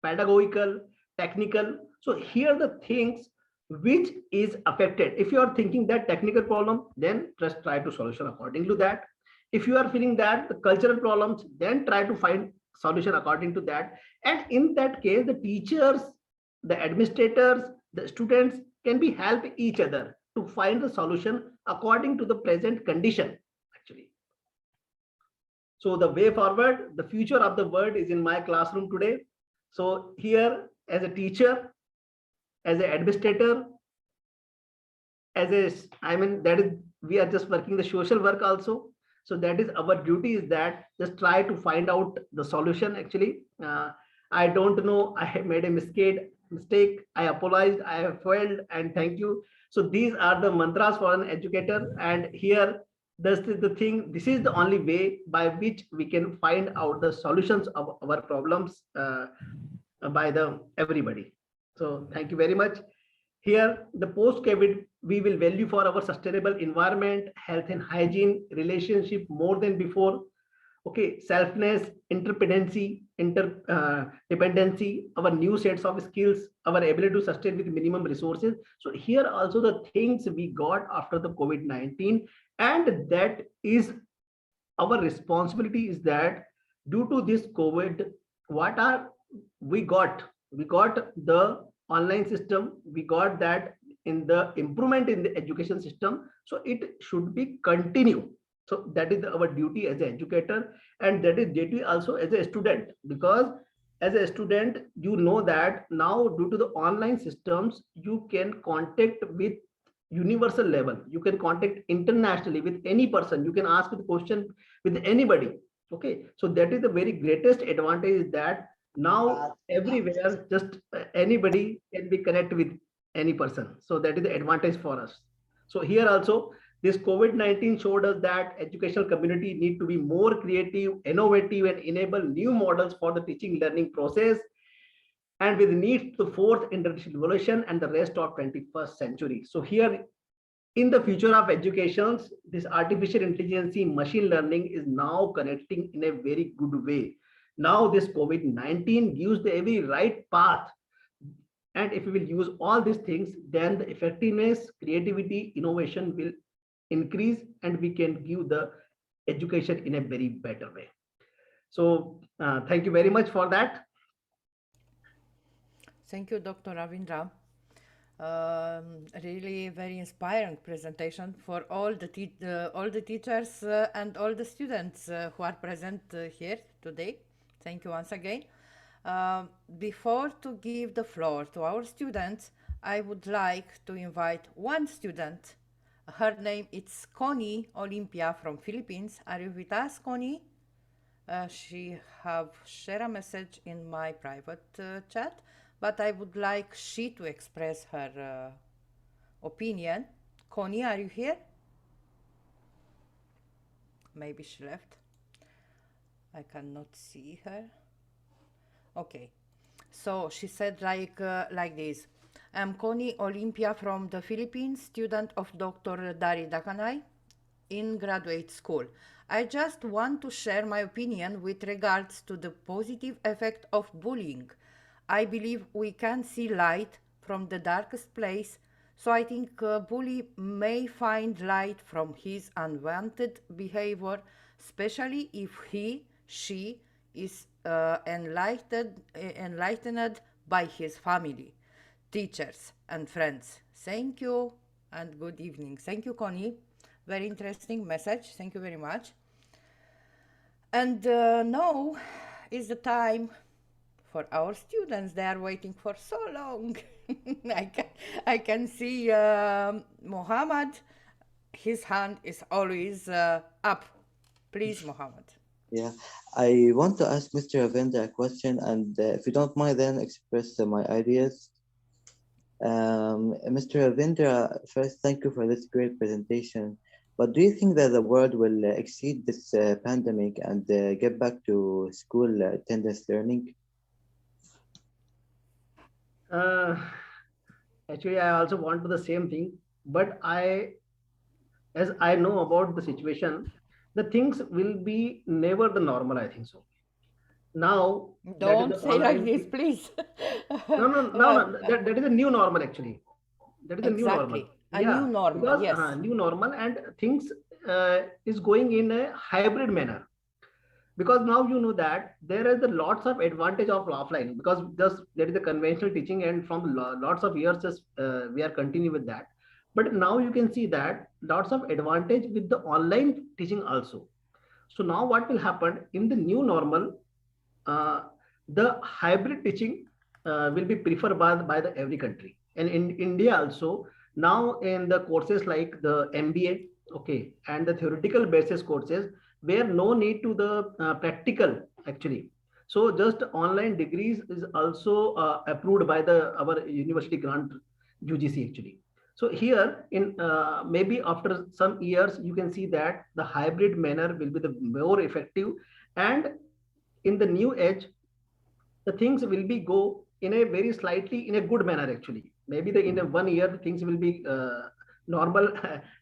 pedagogical, technical. So here the things which is affected, if you are thinking that technical problem, then just try to solution according to that. If you are feeling that the cultural problems, then try to find solution according to that. And in that case, the teachers, the administrators, the students can be help each other to find the solution according to the present condition actually. So the way forward, the future of the world is in my classroom today. So here as a teacher, as an administrator, as a, I mean, that is, we are just working the social work also. So that is our duty, is that just try to find out the solution. Actually, I don't know, I have made a mistake, I apologized, I have failed, and thank you. So these are the mantras for an educator. And here, this is the thing, this is the only way by which we can find out the solutions of our problems by the everybody. So thank you very much. Here, the post-COVID, we will value for our sustainable environment, health and hygiene, relationship more than before. Okay, selfness, dependency, our new sets of skills, our ability to sustain with minimum resources. So here also the things we got after the COVID-19, and that is our responsibility, is that due to this COVID, what are we got? We got the online system, we got that in the improvement in the education system. So it should be continue. So that is our duty as an educator, and that is duty also as a student, because as a student, you know that now due to the online systems, you can contact with universal level, you can contact internationally with any person, you can ask the question with anybody. Okay, so that is the very greatest advantage, is that now everywhere, just anybody can be connected with any person. So that is the advantage for us. So here also, this COVID-19 showed us that educational community need to be more creative, innovative, and enable new models for the teaching learning process, and with need to fourth industrial revolution and the rest of 21st century. So here, in the future of education, this artificial intelligence, machine learning is now connecting in a very good way. Now this COVID-19 gives the very right path. And if we will use all these things, then the effectiveness, creativity, innovation will increase, and we can give the education in a very better way. So thank you very much for that. Thank you, Dr. Ravindra. Really very inspiring presentation for all the teachers and all the students who are present here today. Thank you once again. Before to give the floor to our students, I would like to invite one student. Her name is Connie Olympia from Philippines. Are you with us, Connie? She have shared a message in my private chat, but I would like she to express her opinion. Connie, are you here? Maybe she left. I cannot see her. Okay, so she said like this. I'm Connie Olympia from the Philippines, student of Dr. Dari Dakanai in graduate school. I just want to share my opinion with regards to the positive effect of bullying. I believe we can see light from the darkest place, so I think a bully may find light from his unwanted behavior, especially if she is enlightened by his family, teachers, and friends. Thank you and good evening. Thank you, Connie. Very interesting message. Thank you very much. And now is the time for our students. They are waiting for so long. I can see Mohammed. His hand is always up. Please, Mohammed. Yeah, I want to ask Mr. Ravindra a question, and if you don't mind, then express my ideas. Mr. Ravindra, first, thank you for this great presentation. But do you think that the world will exceed this pandemic and get back to school attendance learning? Actually, I also want to the same thing, but as I know about the situation, the things will be never the normal, I think so. Now, don't say like this, please. No, that is a new normal, actually. That is a new normal. A new normal, because, yes. New normal, and things is going in a hybrid manner. Because now you know that there is a lots of advantage of offline, because just there is a conventional teaching, and from lots of years we are continuing with that. But now you can see that lots of advantage with the online teaching also. So now what will happen in the new normal, the hybrid teaching will be preferred by the every country. And in India also, now in the courses like the MBA, okay, and the theoretical basis courses, where no need to the practical actually. So just online degrees is also approved by the our university grant UGC actually. So here in maybe after some years, you can see that the hybrid manner will be the more effective, and in the new age, the things will be go in a very slightly in a good manner actually. Maybe the in a 1 year the things will be normal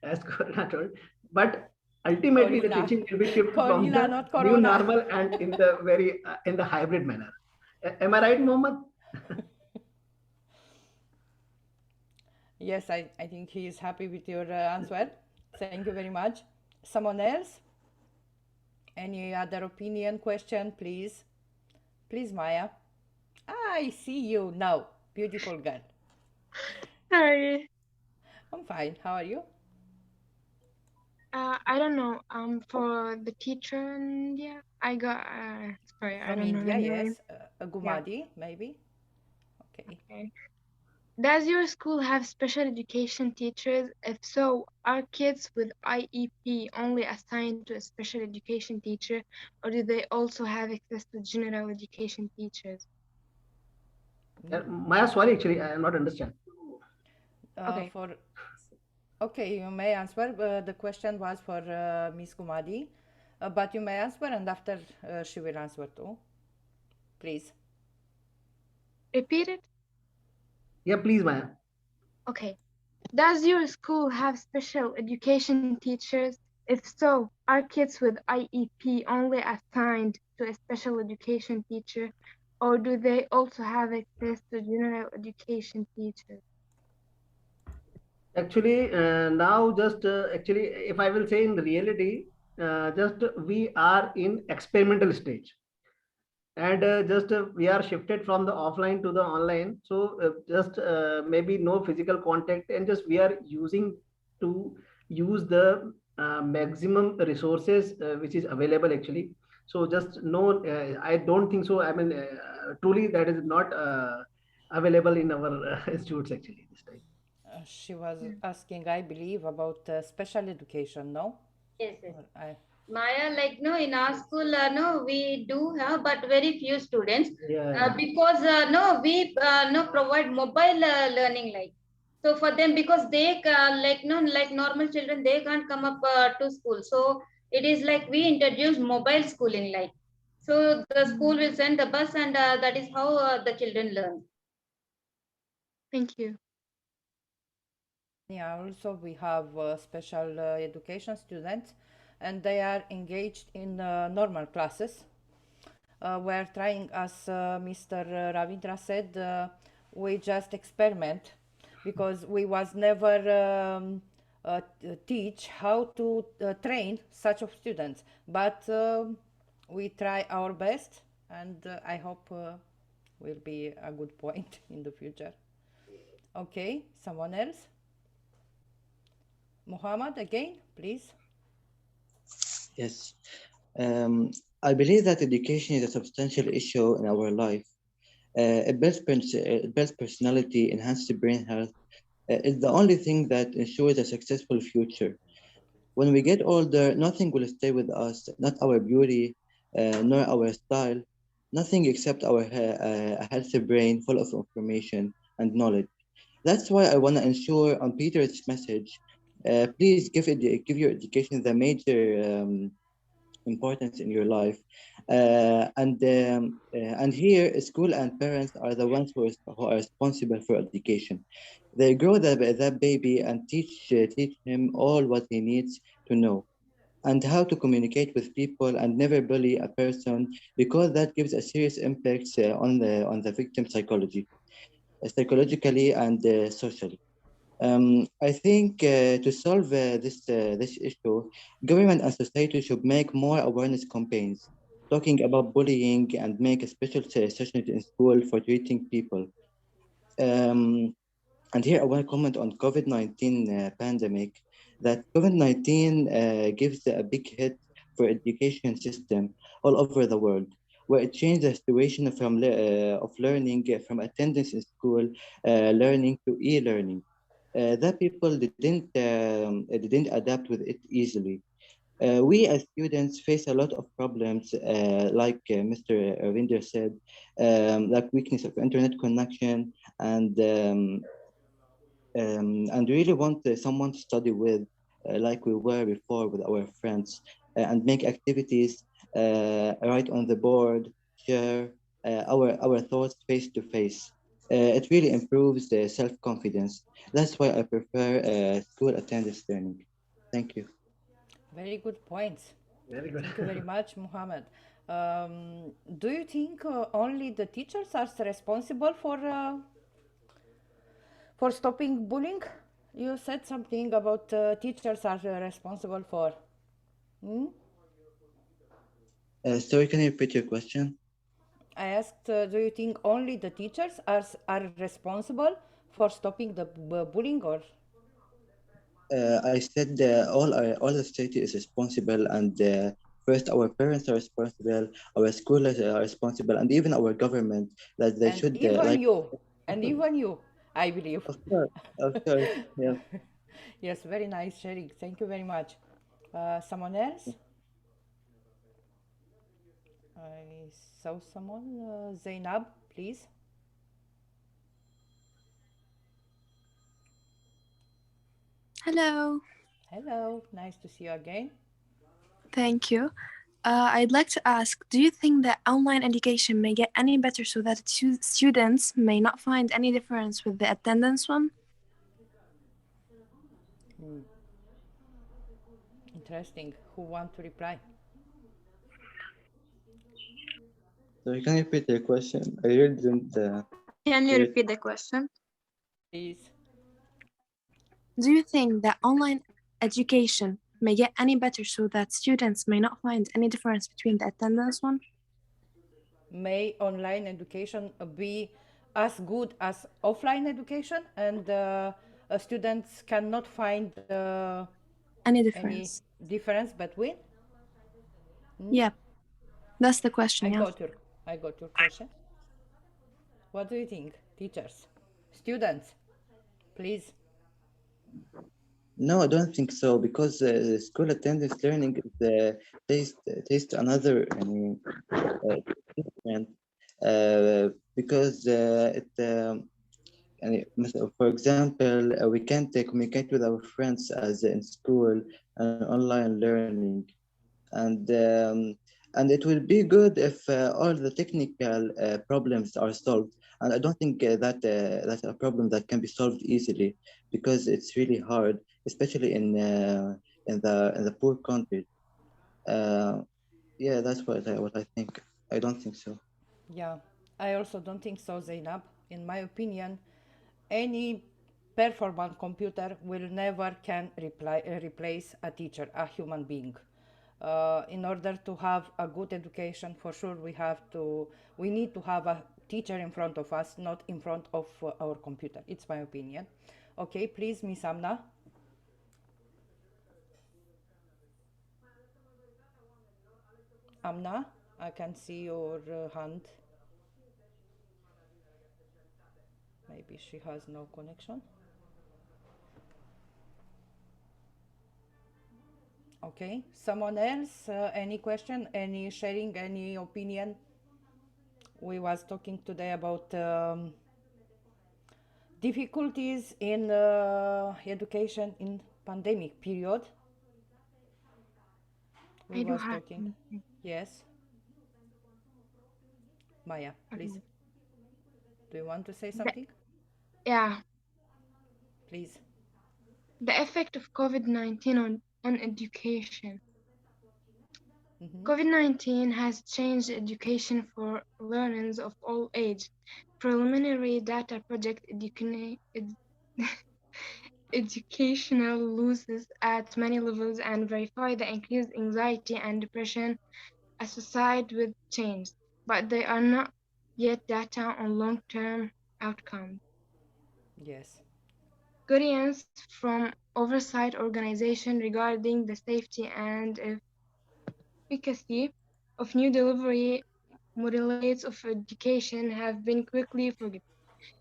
as Corona told, but ultimately the Corina. teaching will be shifted from Corina, the not new Corona. normal and in the very in the hybrid manner. Am I right, Mohammed? Yes, I think he is happy with your answer. Thank you very much. Someone else? Any other opinion, question, please? Please, Maya. I see you now, beautiful girl. How are you? I'm fine. How are you? I don't know. For the teacher, and yeah, I got. Sorry, I From don't know her India, name. yes. Gumadi, maybe. Okay. Okay. Does your school have special education teachers? If so, are kids with IEP only assigned to a special education teacher, or do they also have access to general education teachers? Maya, sorry, actually, I am not understand. Okay. Okay, you may answer. The question was for Miss Gumadi, but you may answer, and after she will answer too. Please. Repeat it. Yeah, please, Maya. Okay. Does your school have special education teachers? If so, are kids with IEP only assigned to a special education teacher, or do they also have access to general education teachers? Actually, now just actually, if I will say in reality, just we are in experimental stage, and just we are shifted from the offline to the online. So just maybe no physical contact, and just we are using to use the maximum resources which is available actually. So just no, I don't think so. I mean, truly that is not available in our institutes actually this time. She was asking, I believe, about special education, no? Yes, yes. I, Maya, like no, in our school, no, we do have, but very few students, Yeah. because no, we no provide mobile learning like. So for them, because they like no, like normal children, they can't come up to school. So it is like we introduce mobile schooling like. So the school will send the bus, and that is how the children learn. Thank you. yeah, also we have special education students, and they are engaged in normal classes. We're trying, as Mr. Ravindra said, we just experiment because we was never teach how to train such of students, but we try our best, and I hope will be a good point in the future. Okay, someone else? Muhammad, again, please. Yes. Um, I believe that education is a substantial issue in our life. It builds personality, enhances brain health. It's the only thing that ensures a successful future. When we get older, nothing will stay with us, not our beauty, nor our style, nothing except our a healthy brain full of information and knowledge. That's why I want to ensure on Peter's message, please give your education the major importance in your life. And here, school and parents are the ones who are responsible for education. They grow that baby and teach him all what he needs to know and how to communicate with people and never bully a person because that gives a serious impact on the victim psychologically and socially. I think to solve this issue, government and society should make more awareness campaigns, talking about bullying and make a special session in school for treating people. Um, and here I want to comment on COVID-19 pandemic, that COVID-19 gives a big hit for education system all over the world. where it changed the situation from of learning from attendance in school, learning to e-learning. That people didn't adapt with it easily. We as students face a lot of problems, like Mr. Rinder said, like weakness of internet connection, and really want someone to study with, like we were before with our friends, and make activities, write on the board, share our thoughts face to face. It really improves the self-confidence. That's why I prefer school attendance learning. Thank you. Very good points. Very good. Thank you very much, Muhammad. Do you think only the teachers are responsible for stopping bullying? You said something about teachers are responsible for. Hmm? Sorry, can you repeat your question? I asked, do you think only the teachers are responsible for stopping the bullying, or? I said all the state is responsible, and first our parents are responsible, our schools are responsible, and even our government, that they And should even like. you, and even you, I believe. Of course, yeah. Yes, very nice sharing. Thank you very much. Someone else? I saw someone. Zainab, please. Hello, Hello, nice to see you again. thank you. I'd like to ask, do you think that online education may get any better so that students may not find any difference with the attendance one? Interesting. Who want to reply? So you can repeat your question. I really didn't Can you hear it. repeat the question? Please. Do you think that online education may get any better so that students may not find any difference between the attendance one? May online education be as good as offline education, and students cannot find Any any difference? difference between? Yep, that's the question, yeah. I got your question. What do you think, teachers, students? Please. No, I don't think so, because school attendance learning is taste another, I mean, different, because for example, we can't communicate with our friends as in school and online learning, and um, and it will be good if all the technical problems are solved. And I don't think that's a problem that can be solved easily, because it's really hard, especially in the poor countries. Uh, yeah, that's what I think. I don't think so. Yeah, I also don't think so, Zainab. In my opinion, any performant computer will never can replace a teacher, a human being. In order to have a good education, for sure we need to have a teacher in front of us, not in front of our computer. It's my opinion. Okay, please, Miss Amna. Amna, I can see your hand. Maybe she has no connection. Okay, someone else? Any question? Any sharing? Any opinion? We was talking today about difficulties in education in pandemic period. We I do was have talking. something. Yes. Maya, please. Do you want to say The, something? yeah, Please. the effect of COVID-19 on education. Mm-hmm. COVID-19 has changed education for learners of all age. Preliminary data project educational losses at many levels and verify the increased anxiety and depression associated with change, but they are not yet data on long-term outcomes. Yes. Guidance from oversight organization regarding the safety and efficacy of new delivery modalities of education have been quickly forgotten.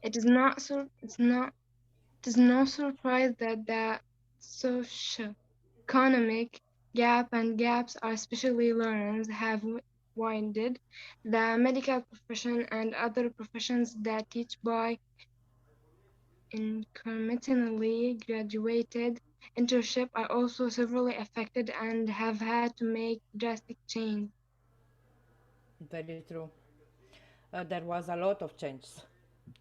It is not it is no surprise that the socio-economic gap and gaps are especially learners have widened. The medical profession and other professions that teach by incrementally graduated internship are also severely affected and have had to make drastic change. Very true. There was a lot of change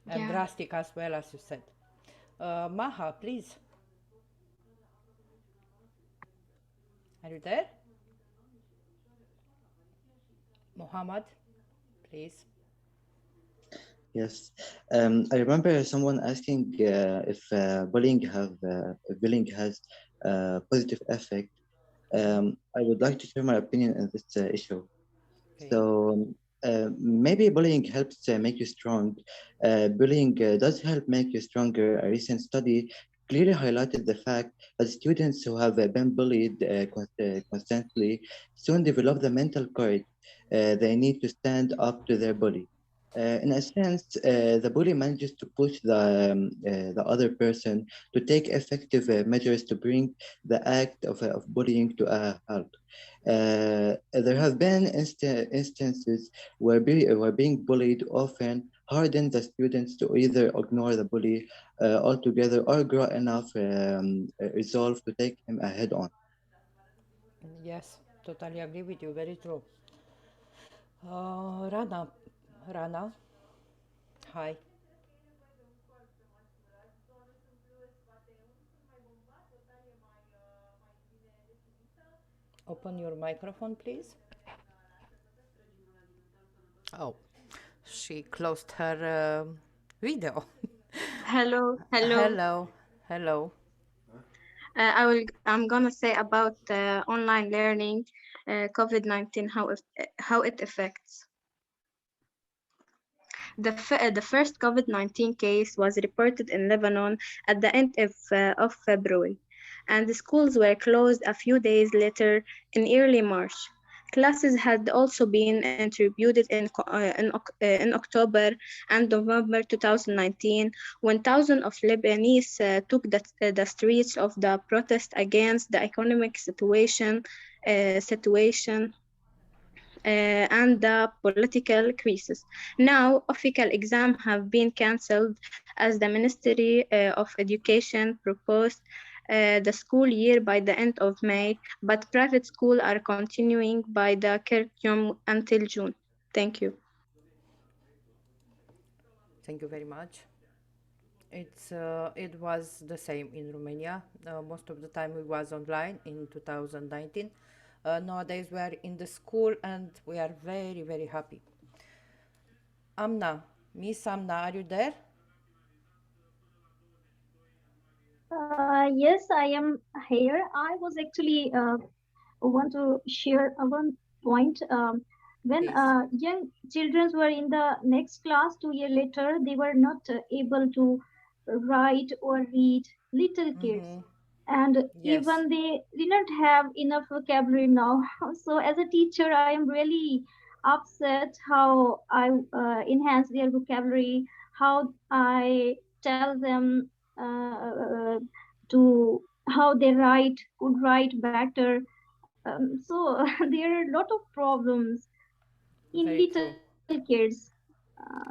and Yeah. drastic as well, as you said. Maha, please. Are you there? Muhammad, please. Yes, I remember someone asking if bullying has a positive effect. I would like to share my opinion on this issue. Okay. So maybe bullying helps make you strong. Bullying does help make you stronger. A recent study clearly highlighted the fact that students who have been bullied constantly soon develop the mental courage they need to stand up to their bully. In a sense, the bully manages to push the other person to take effective measures to bring the act of bullying to a halt. There have been instances where being bullied often harden the students to either ignore the bully altogether or grow enough resolve to take him head on. Yes, totally agree with you. Very true. Rana, hi. Open your microphone, please. Oh, she closed her video. Hello, hello. Hello, hello. I'm gonna say about online learning, COVID-19, how it affects. The first COVID-19 case was reported in Lebanon at the end of February, and the schools were closed a few days later in early March. Classes had also been interrupted in October and November 2019 when thousands of Lebanese took the streets of the protest against the economic situation and the political crisis. Now, official exams have been cancelled as the Ministry of Education proposed the school year by the end of May, but private schools are continuing by the curriculum until June. Thank you. Thank you very much. It was the same in Romania. Most of the time we was online in 2019. Nowadays we are in the school and we are very, very happy. Amna, Miss Amna, are you there? Yes, I am here. I was actually want to share one point. When Please. young children were in the next class, 2 years later, they were not able to write or read. Little kids, and Yes. even they didn't have enough vocabulary now. So, as a teacher, I am really upset how I enhance their vocabulary, how I tell them to how they write, could write better. So there are a lot of problems in Very little true. kids.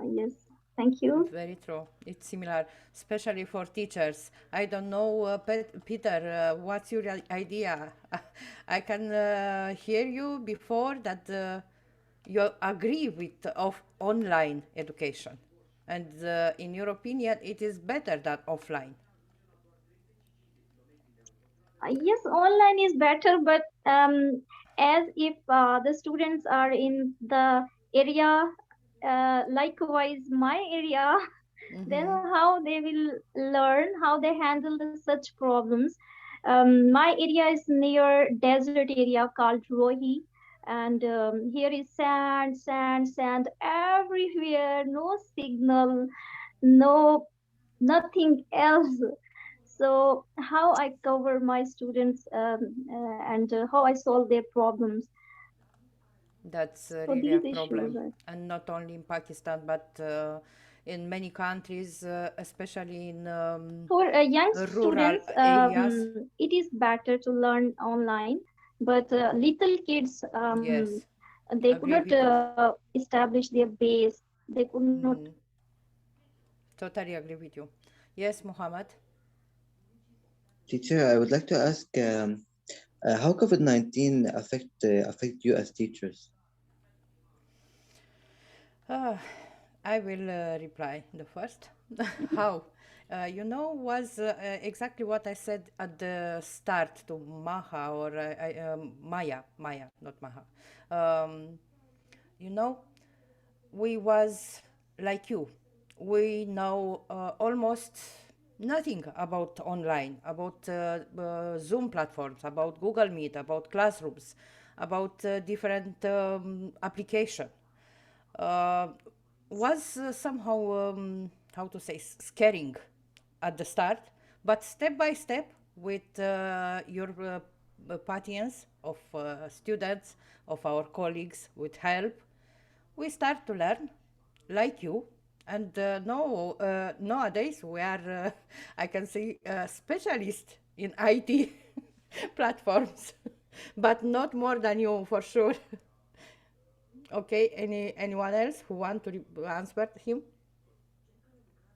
Yes, thank you. Very true. It's similar, especially for teachers. I don't know, Peter, what's your idea? I can hear you before that you agree with of online education, and in your opinion, it is better than offline. Yes, online is better, but as if the students are in the area, likewise my area, then how they will learn, how they handle such problems. My area is near desert area called Rohi, and here is sand, sand, sand everywhere, no signal, no nothing else. So how I cover my students and how I solve their problems. That's So really a these issues problem, are and not only in Pakistan, but in many countries, especially in for young rural students. areas. It is better to learn online, but little kids, Yes, they could agree not with you. establish their base. They could not. Totally agree with you. Yes, Muhammad. Teacher, I would like to ask how COVID-19 affect you as teachers? Uh, I will reply the first. How? Was exactly what I said at the start to Maha or Maya, not Maha. Um, you know, we was like you. We know almost nothing about online, about Zoom platforms, about Google Meet, about classrooms, about different application. Uh, was somehow how to say scaring at the start, but step by step with your patience of students, of our colleagues, with help, we start to learn like you. And no, nowadays we are, I can say, specialists in IT platforms, but not more than you for sure. Okay, anyone else who want to answer him?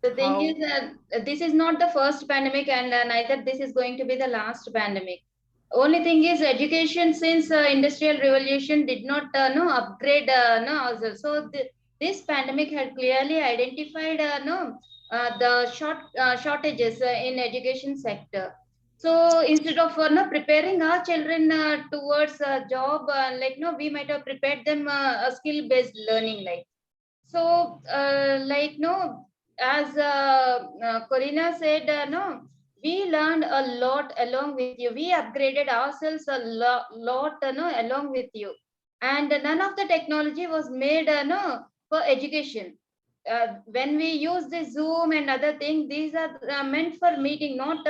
The thing How? is that this is not the first pandemic, and neither this is going to be the last pandemic. Only thing is education, since industrial revolution did not no upgrade no ourselves. So this pandemic had clearly identified no the shortages in education sector. So instead of no preparing our children towards a job, like no, we might have prepared them a skill based learning, like. So, like, no, as Corina said, no, we learned a lot along with you. We upgraded ourselves a lot, no, along with you. And none of the technology was made, no, for education. When we use the Zoom and other things, these are meant for meeting, not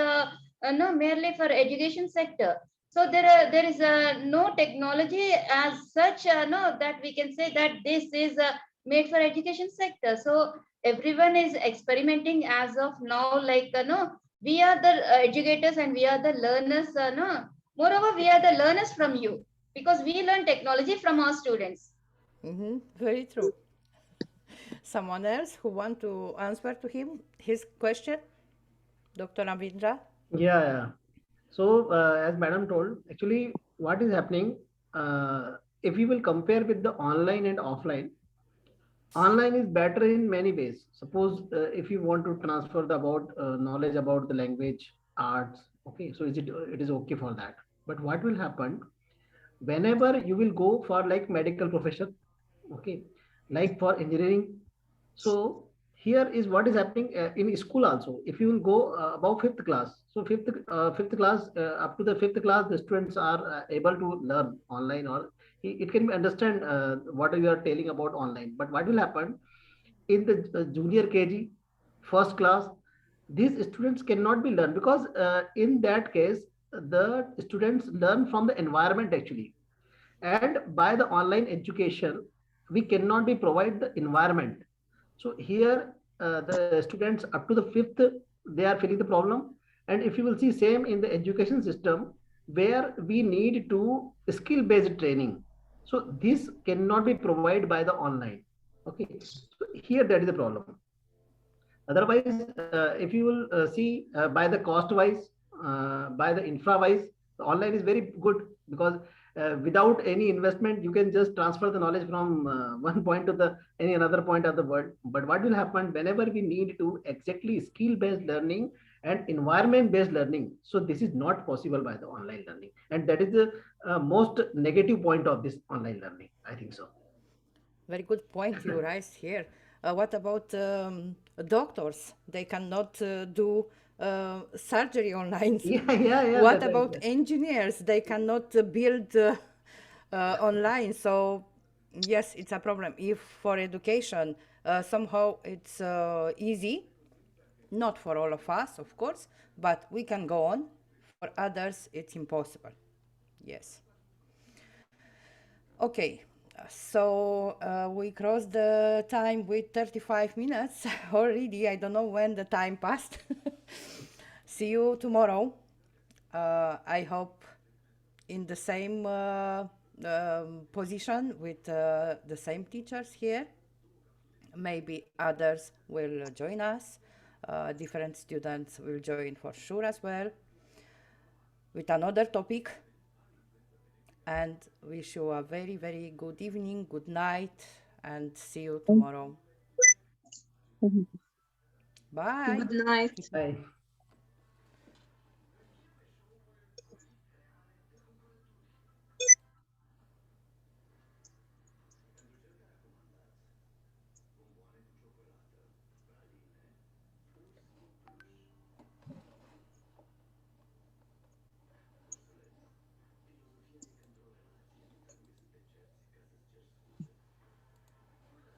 no merely for education sector. So there is no technology as such, no, that we can say that this is made for education sector. So everyone is experimenting as of now, like no, we are the educators and we are the learners, no. Moreover, we are the learners from you, because we learn technology from our students. Very true. Someone else who want to answer to him his question, Dr. Avindra? Yeah, yeah. So, as Madam told, actually, what is happening, if you will compare with the online and offline, online is better in many ways. Suppose if you want to transfer the about knowledge about the language, arts, okay, so it is okay for that. But what will happen whenever you will go for like medical profession, okay, like for engineering, so here is what is happening in school also. If you will go above fifth class, so fifth class up to the fifth class, the students are able to learn online, or it can be understand what you are telling about online. But what will happen in the junior KG, first class, these students cannot be learned, because in that case the students learn from the environment actually, and by the online education we cannot be provide the environment. So here the students up to the fifth, they are feeling the problem. And if you will see same in the education system, where we need to skill based training, so this cannot be provided by the online. Okay, so here that is the problem. Otherwise, if you will see by the cost wise, by the infra wise, the online is very good, because without any investment you can just transfer the knowledge from one point to the any another point of the world. But what will happen whenever we need to exactly skill based learning and environment based learning, so this is not possible by the online learning, and that is the most negative point of this online learning, I think so. Very good point you raised here. What about doctors? They cannot do surgery online. Yeah, yeah, yeah, What that's right. about engineers? They cannot build online. So, yes, it's a problem. If for education, somehow it's easy, not for all of us, of course, but we can go on. For others, it's impossible. Yes. Okay. So we crossed the time with 35 minutes already. I don't know when the time passed. See you tomorrow. I hope in the same position with the same teachers here. Maybe others will join us. Different students will join for sure as well with another topic. And wish you a very, very good evening, good night, and see you tomorrow. Bye. Good night. Bye.